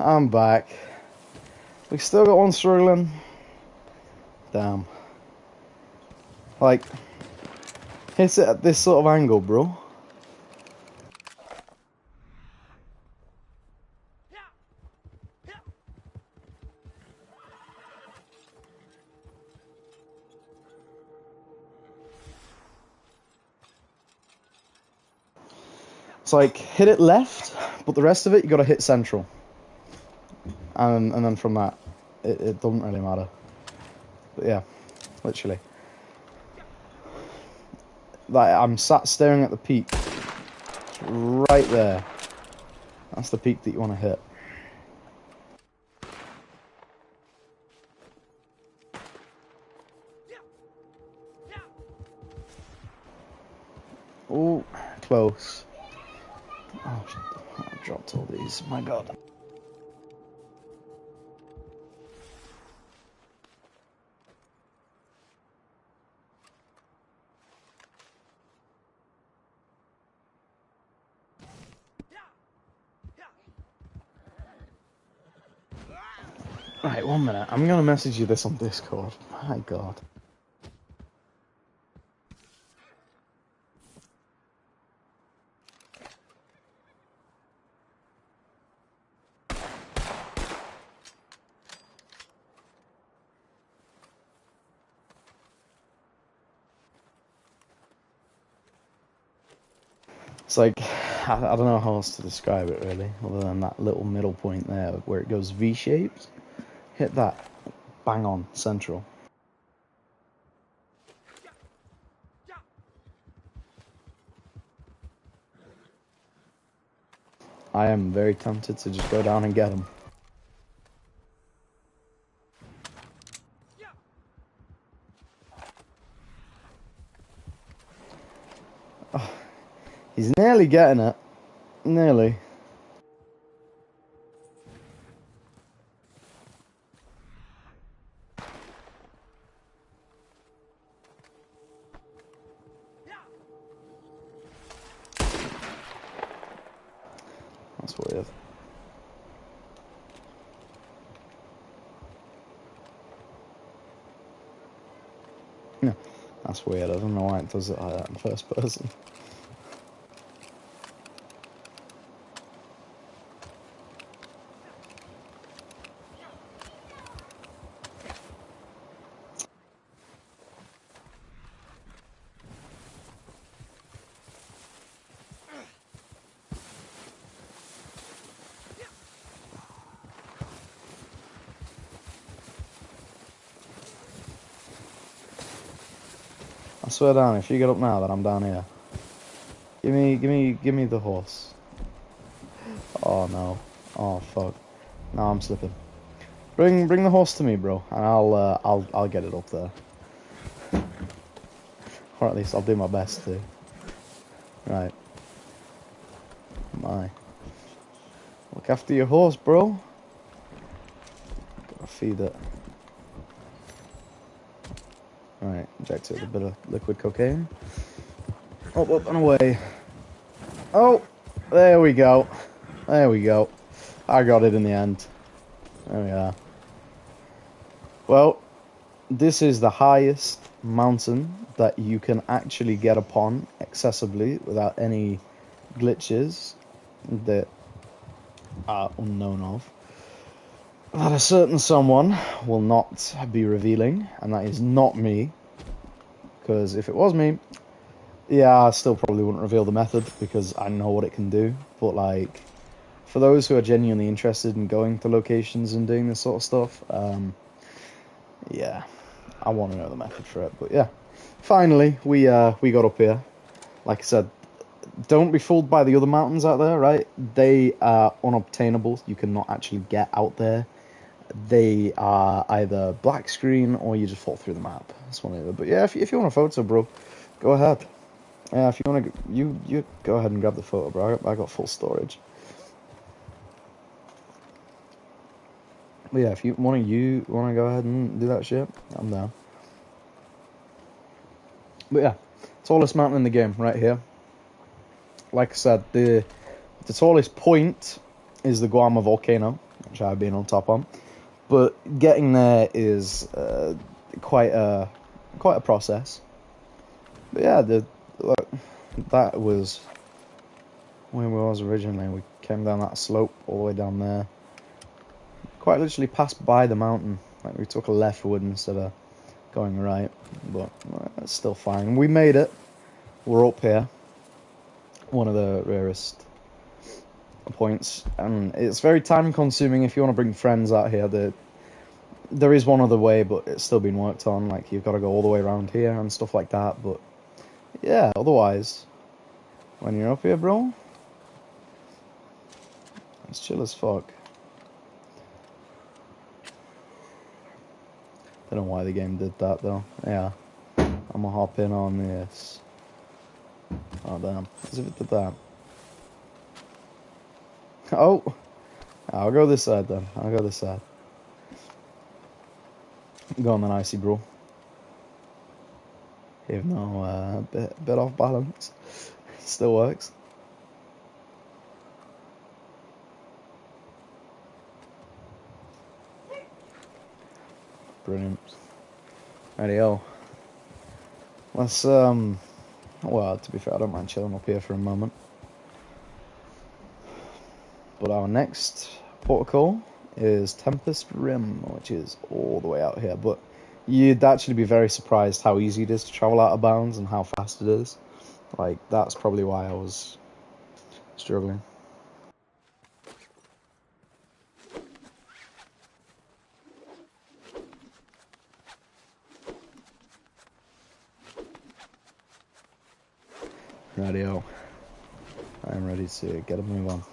I'm back. We still got one struggling. Damn. Like, It's at this sort of angle, bro. It's like, hit it left, but the rest of it, you gotta hit central. And then from that, it doesn't really matter. But yeah, literally. Like, I'm sat staring at the peak. It's right there. That's the peak that you want to hit. Oh, close. Oh, I dropped all these. My God. Right, 1 minute. I'm gonna message you this on Discord. My God. It's like, I don't know how else to describe it really, other than that little middle point there where it goes V-shaped. Hit that. Bang on, central. I am very tempted to just go down and get him. Oh, he's nearly getting it. Nearly. That's weird. No, that's weird. I don't know why it does it like that in first person. I swear down, if you get up now, then I'm down here. Give me the horse. Oh no. Oh fuck. No, I'm slipping. Bring the horse to me, bro, and I'll get it up there. Or at least I'll do my best to. Right. My. Look after your horse, bro. Gotta feed it. Right, inject it with a bit of liquid cocaine. Up and away. Oh, there we go. There we go. I got it in the end. There we are. Well, this is the highest mountain that you can actually get upon accessibly without any glitches that are unknown of. That a certain someone will not be revealing, and that is not me. Because if it was me, yeah, I still probably wouldn't reveal the method because I know what it can do. But like, for those who are genuinely interested in going to locations and doing this sort of stuff, yeah, I want to know the method for it. But yeah, finally we got up here. Like I said, don't be fooled by the other mountains out there, right? They are unobtainable. You cannot actually get out there. They are either black screen or you just fall through the map. That's one of the. But yeah, if you want a photo, bro, go ahead. Yeah, if you want to, you go ahead and grab the photo, bro. I got full storage. But yeah, if you want to go ahead and do that shit, I'm down. But yeah, tallest mountain in the game, right here. Like I said, the tallest point is the Guama volcano, which I've been on top on. But getting there is quite a process. But yeah, that was where we was originally. We came down that slope all the way down there. Quite literally passed by the mountain. Like we took a leftward instead of going right, but that's still fine. We made it. We're up here. One of the rarest points, and it's very time consuming if you want to bring friends out here. There is one other way, but it's still being worked on. Like you've got to go all the way around here and stuff like that. But yeah, otherwise, when you're up here, bro, it's chill as fuck. Don't know why the game did that though. Yeah, I'm gonna hop in on this. Oh damn, as if it did that. Oh, I'll go this side then. I'll go this side. Go on then, icy bro. Even though bit off balance, still works. Brilliant. Rightio. Let's well, to be fair, I don't mind chilling up here for a moment. But our next protocol is Tempest Rim, which is all the way out here. But you'd actually be very surprised how easy it is to travel out of bounds and how fast it is. Like, that's probably why I was struggling. Radio. I'm ready to get a move on.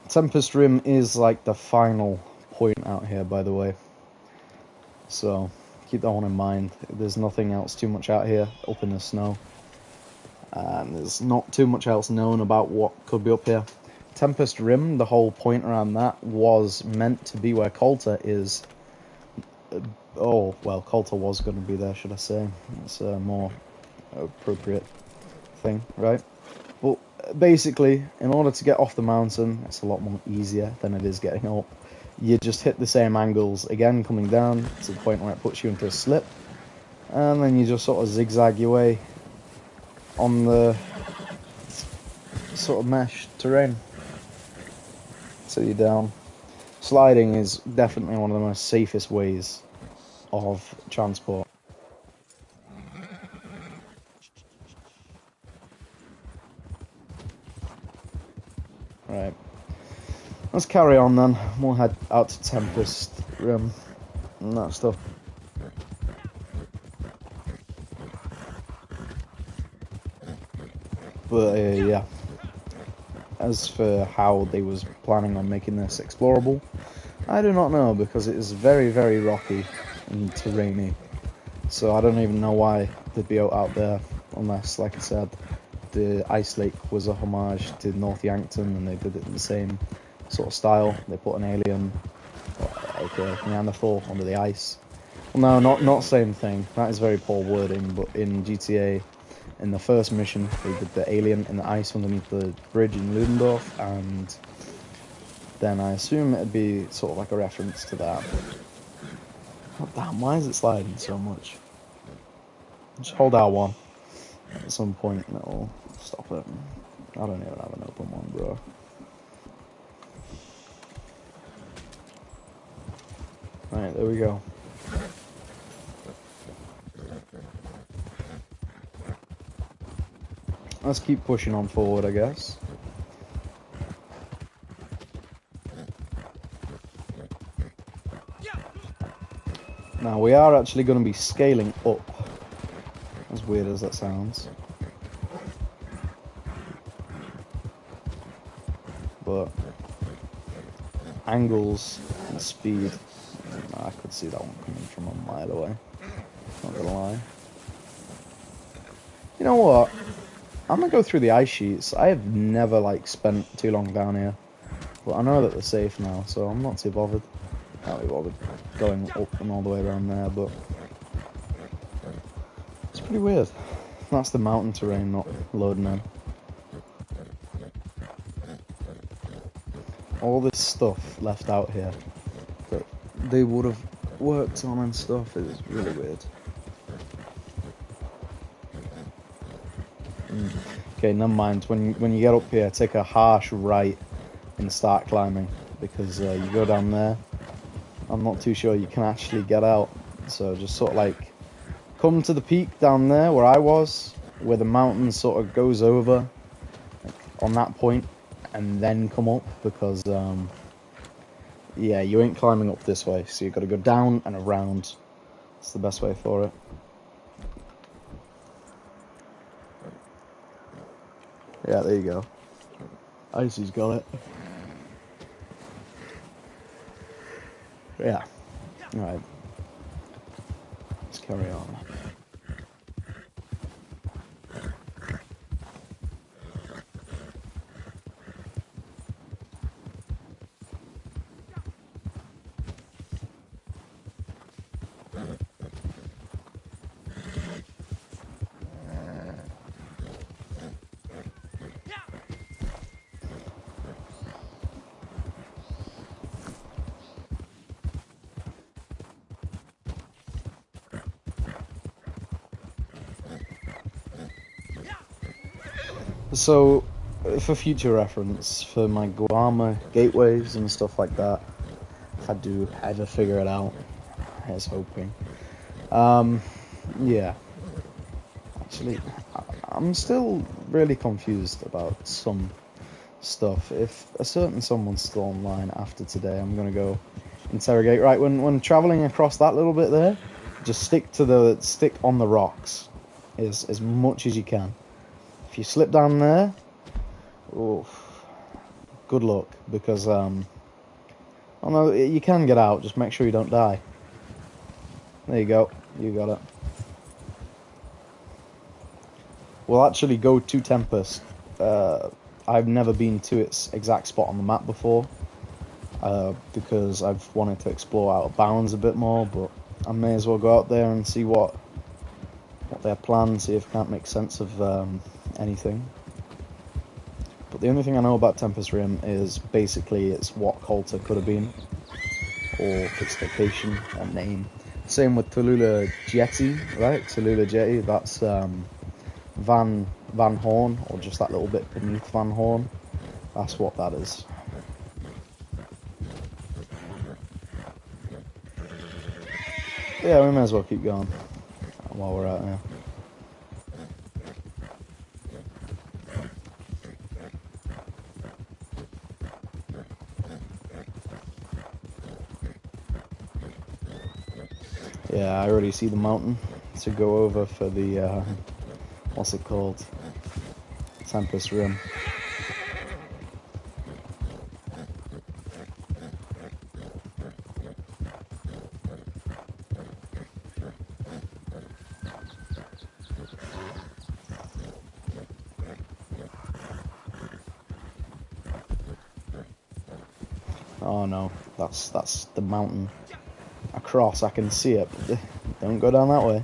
Tempest Rim is like the final point out here, by the way. So keep that one in mind. There's nothing else too much out here up in the snow. And there's not too much else known about what could be up here. Tempest Rim, the whole point around that was meant to be where Coulter is. Oh, well, Coulter was going to be there, should I say. It's a more appropriate thing, right? But basically, in order to get off the mountain, it's a lot more easier than it is getting up. You just hit the same angles again coming down to the point where it puts you into a slip. And then you just sort of zigzag your way on the sort of mesh terrain till you're down. Sliding is definitely one of the most safest ways of transport. Right, let's carry on then. We'll head out to Tempest Rim and that stuff. But yeah, as for how they was planning on making this explorable, I do not know, because it is very, very rocky and terrainy. So I don't even know why they'd be out there, unless, like I said, the Ice Lake was a homage to North Yankton and they did it in the same sort of style. They put an alien, okay, Neanderthal under the ice. Well, no, not same thing. That is very poor wording, but in GTA, in the first mission, they did the alien in the ice underneath the bridge in Ludendorff, and then I assume it'd be sort of like a reference to that. Oh, damn, why is it sliding so much? Just hold R1 at some point and it'll stop it. I don't even have an open one, bro. Right, there we go. Let's keep pushing on forward, I guess. Now, we are actually going to be scaling up, as weird as that sounds. But angles and speed, I could see that one coming from a mile away, not gonna lie. You know what? I'm gonna go through the ice sheets. I have never spent too long down here, but I know that they're safe now, so I'm not too bothered. Can't be bothered going up and all the way around there, but it's pretty weird. That's the mountain terrain not loading in. All this stuff left out here that they would have worked on and stuff. It was really weird. Okay, never mind. When you get up here, take a harsh right and start climbing, because you go down there. I'm not too sure you can actually get out. So just sort of like come to the peak down there where I was, where the mountain sort of goes over, like, on that point, and then come up, because yeah, you ain't climbing up this way, so you've got to go down and around. It's the best way for it. Yeah, there you go. Icy's got it. Yeah. Alright. Let's carry on. So, for future reference, for my Guarma gateways and stuff like that, if I do ever figure it out, here's hoping. Yeah. Actually, I'm still really confused about some stuff. If a certain someone's still online after today, I'm gonna go interrogate. Right, when traveling across that little bit there, just stick on the rocks as much as you can. If you slip down there, oof, good luck, because oh no, you can get out. Just make sure you don't die. There you go. You got it. We'll actually go to Tempest. I've never been to its exact spot on the map before, because I've wanted to explore out of bounds a bit more, but I may as well go out there and see what their plans, see if I can't make sense of anything. But the only thing I know about Tempest Rim is basically it's what Coulter could have been, or its location and name. Same with Tallulah Jetty, right? Tallulah Jetty, that's Van Horn, or just that little bit beneath Van Horn. That's what that is. Yeah, we may as well keep going while we're out here. Yeah, I already see the mountain to go over for the, what's it called? Tempest Rim. Oh no, that's the mountain across. I can see it, but don't go down that way.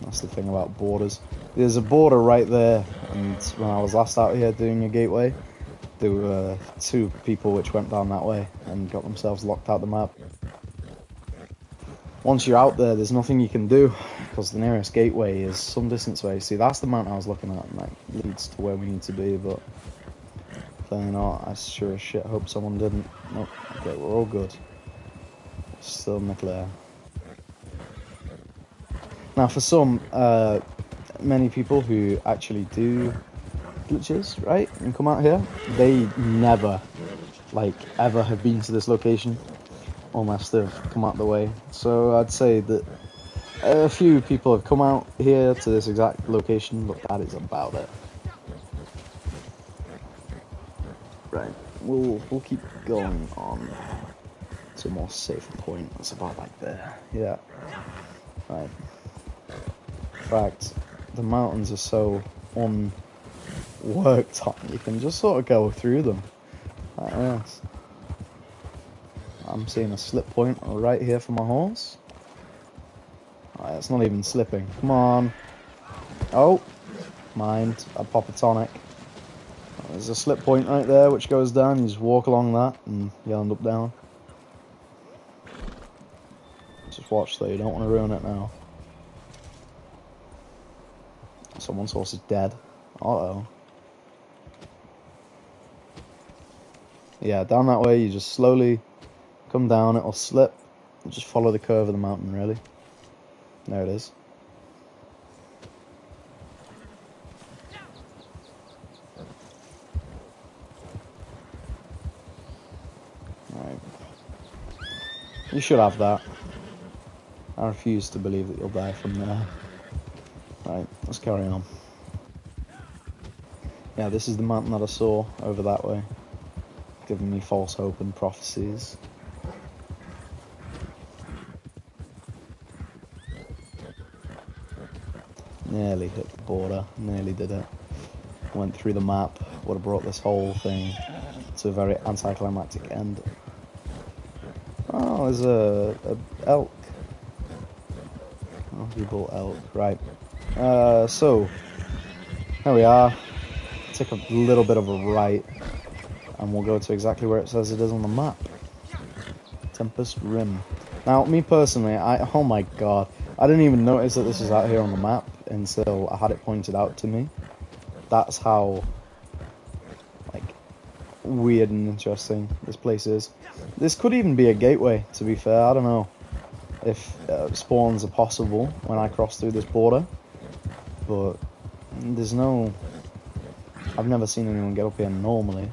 That's the thing about borders. There's a border right there, and when I was last out here doing a gateway, there were 2 people which went down that way and got themselves locked out the map. Once you're out there, there's nothing you can do, because the nearest gateway is some distance away. See, that's the mountain I was looking at, and that leads to where we need to be, but clearly not. I sure as shit hope someone didn't. Nope. Okay, we're all good. Still in the clear. Now, for some, many people who actually do glitches, right, and come out here, they never, like, ever have been to this location, unless they've come out the way. So I'd say that a few people have come out here to this exact location, but that is about it. Right, we'll keep going on to a more safe point. That's about like there. Yeah. Right. In fact, the mountains are so unworked on, you can just sort of go through them like this. I'm seeing a slip point right here for my horse. Right, it's not even slipping. Come on. Oh, mind. I pop a tonic. There's a slip point right there which goes down. You just walk along that and you'll end up down. Just watch though, you don't want to ruin it now. Someone's horse is dead. Uh-oh. Yeah, down that way, you just slowly come down, it'll slip. You just follow the curve of the mountain, really. There it is. Right. You should have that. I refuse to believe that you'll die from there. Right, let's carry on. Yeah, this is the mountain that I saw over that way, giving me false hope and prophecies. Nearly hit the border, nearly did it. Went through the map, would have brought this whole thing to a very anticlimactic end. Oh, there's a elk. Oh, people elk, right. So, here we are. Take a little bit of a right, and we'll go to exactly where it says it is on the map. Tempest Rim. Now, me personally, oh my god, I didn't even notice that this was out here on the map until I had it pointed out to me. That's how, like, weird and interesting this place is. This could even be a gateway, to be fair. I don't know if spawns are possible when I cross through this border, but there's no... I've never seen anyone get up here normally.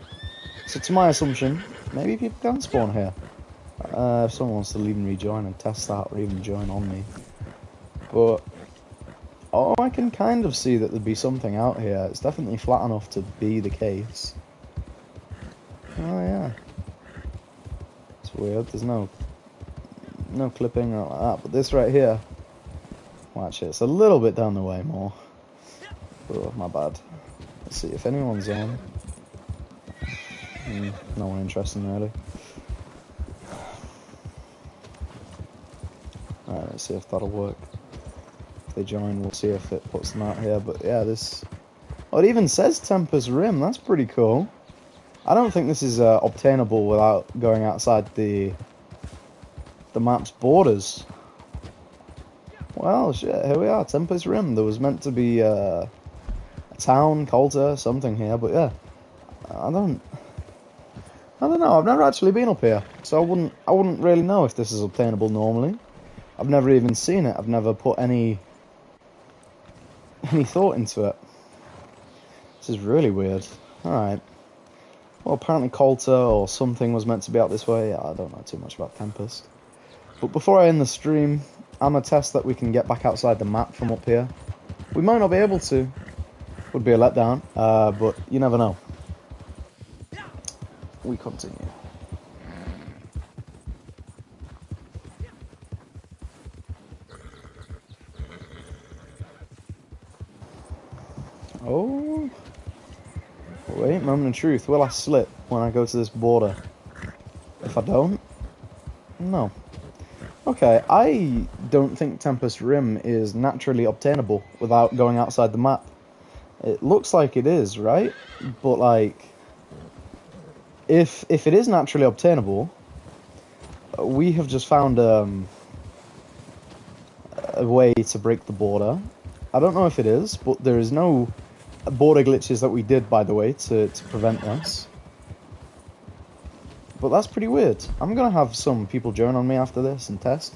So to my assumption, maybe people can spawn here. If someone wants to leave and rejoin and test that, or even join on me. But, oh, I can kind of see that there'd be something out here. It's definitely flat enough to be the case. Oh yeah. It's weird, there's no clipping or like that, but this right here, well, actually it's a little bit down the way more. Oh, my bad. Let's see if anyone's on. No one interesting really. Alright, let's see if that'll work. If they join, we'll see if it puts them out here. But yeah, this... Oh, it even says Tempest Rim. That's pretty cool. I don't think this is obtainable without going outside the map's borders. Well, shit, here we are, Tempest Rim. There was meant to be a town, Coulter, something here, but yeah, I don't know. I've never actually been up here, so I wouldn't really know if this is obtainable normally. I've never even seen it. I've never put any thought into it. This is really weird. All right. Well, apparently Coulter or something was meant to be out this way. I don't know too much about Tempest. But before I end the stream, I'm going to test that we can get back outside the map from up here. We might not be able to. Would be a letdown, but you never know. We continue. Oh. Wait, moment of truth. Will I slip when I go to this border? If I don't? No. Okay, I don't think Tempest Rim is naturally obtainable without going outside the map. It looks like it is, right? But, like, if it is naturally obtainable, we have just found a way to break the border. I don't know if it is, but there is no border glitches that we did, by the way, to prevent this. But that's pretty weird. I'm going to have some people join on me after this and test.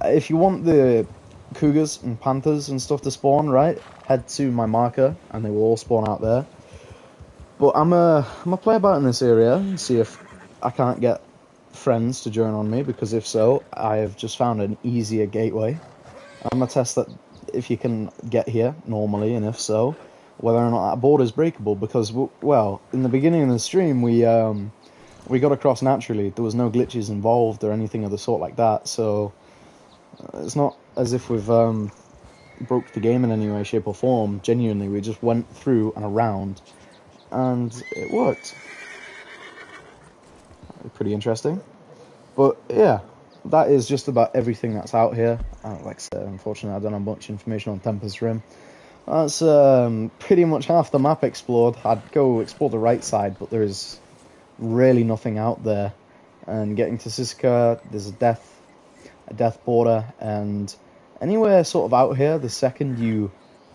If you want the cougars and panthers and stuff to spawn, right, head to my marker and they will all spawn out there. But I'm gonna play about in this area and see if I can't get friends to join on me, because if so, I have just found an easier gateway. I'm gonna test that if you can get here normally, and if so, whether or not that border is breakable, because, well, in the beginning of the stream, we got across naturally. There was no glitches involved or anything of the sort like that, so it's not as if we've broke the game in any way, shape or form. Genuinely, we just went through and around, and it worked. Pretty interesting. But yeah, that is just about everything that's out here. Like I said, unfortunately, I don't have much information on Tempest Rim. That's pretty much half the map explored. I'd go explore the right side, but there is really nothing out there. And getting to Sisika, there's a death a death border, and anywhere sort of out here, the second you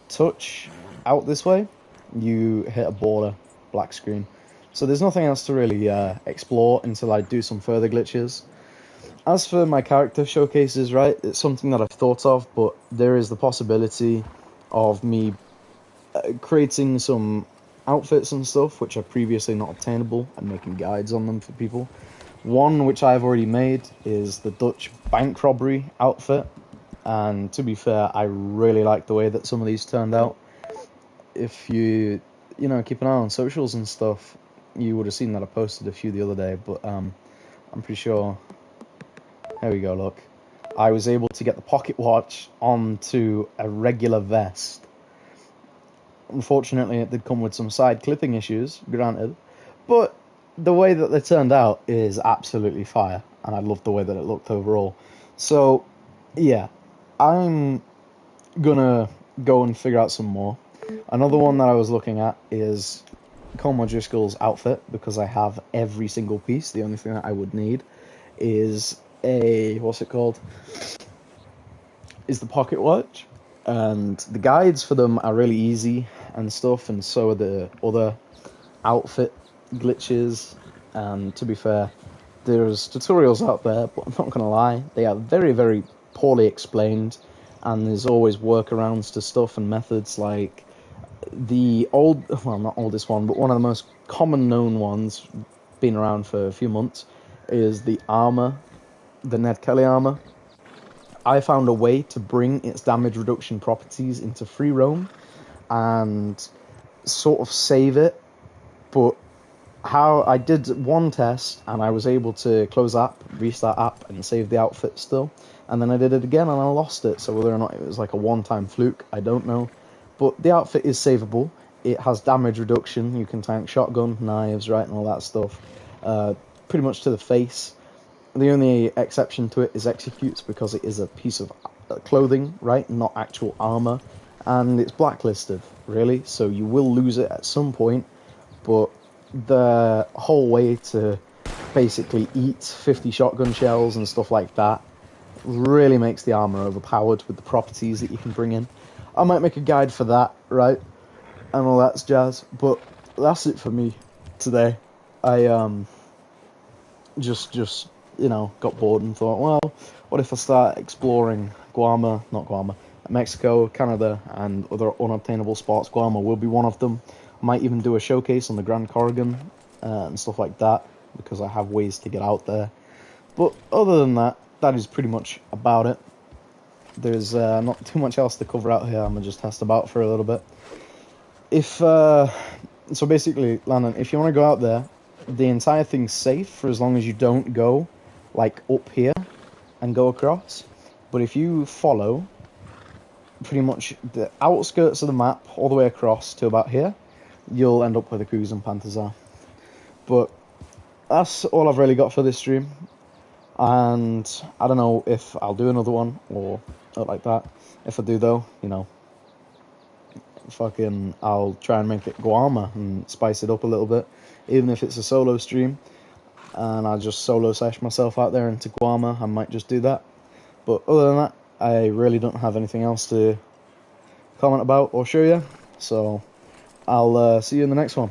touch out this way, you hit a border, black screen. So there's nothing else to really explore until I do some further glitches. As for my character showcases, right, it's something that I've thought of, but there is the possibility of me creating some outfits and stuff which are previously not obtainable and making guides on them for people. One which I've already made is the Dutch bank robbery outfit, and to be fair, I really like the way that some of these turned out. If you keep an eye on socials and stuff, you would have seen that I posted a few the other day, but I'm pretty sure. There we go, look. I was able to get the pocket watch onto a regular vest. Unfortunately, it did come with some side clipping issues, granted, but the way that they turned out is absolutely fire, and I love the way that it looked overall. So, yeah, I'm gonna go and figure out some more. Another one that I was looking at is Colm O'Driscoll's outfit, because I have every single piece. The only thing that I would need is what's it called? Is the pocket watch. And the guides for them are really easy and stuff, and so are the other outfit glitches. And to be fair, there's tutorials out there, but I'm not gonna lie, they are very, very poorly explained, and there's always workarounds to stuff and methods. Like the not oldest one, but one of the most common known ones, been around for a few months, is the armor, the Ned Kelly armor. I found a way to bring its damage reduction properties into free roam and sort of save it, but how I did one test and I was able to close app, restart app, and save the outfit still, and then I did it again and I lost it. So whether or not it was like a one-time fluke, I don't know, but the outfit is savable. It has damage reduction. You can tank shotgun, knives, right, and all that stuff, pretty much to the face. The only exception to it is executes, because it is a piece of clothing, right, not actual armor, and it's blacklisted, really, so you will lose it at some point. But the whole way to basically eat 50 shotgun shells and stuff like that really makes the armor overpowered with the properties that you can bring in. I might make a guide for that, right, and all that jazz, but that's it for me today. I just got bored and thought, well, what if I start exploring Mexico, Canada, and other unobtainable spots? Guam will be one of them. I might even do a showcase on the Grand Corrigan and stuff like that, because I have ways to get out there. But other than that, that is pretty much about it. There's not too much else to cover out here. I'm gonna just test about for a little bit. So basically, Landon, if you want to go out there, the entire thing's safe for as long as you don't go like up here and go across. But if you follow pretty much the outskirts of the map all the way across to about here, you'll end up where the Cougars and Panthers are. But that's all I've really got for this stream, and I don't know if I'll do another one or not like that. If I do, though, I'll try and make it Guarma and spice it up a little bit, even if it's a solo stream, and I'll just solo sesh myself out there into Guarma. I might just do that. But other than that, I really don't have anything else to comment about or show you, so I'll see you in the next one.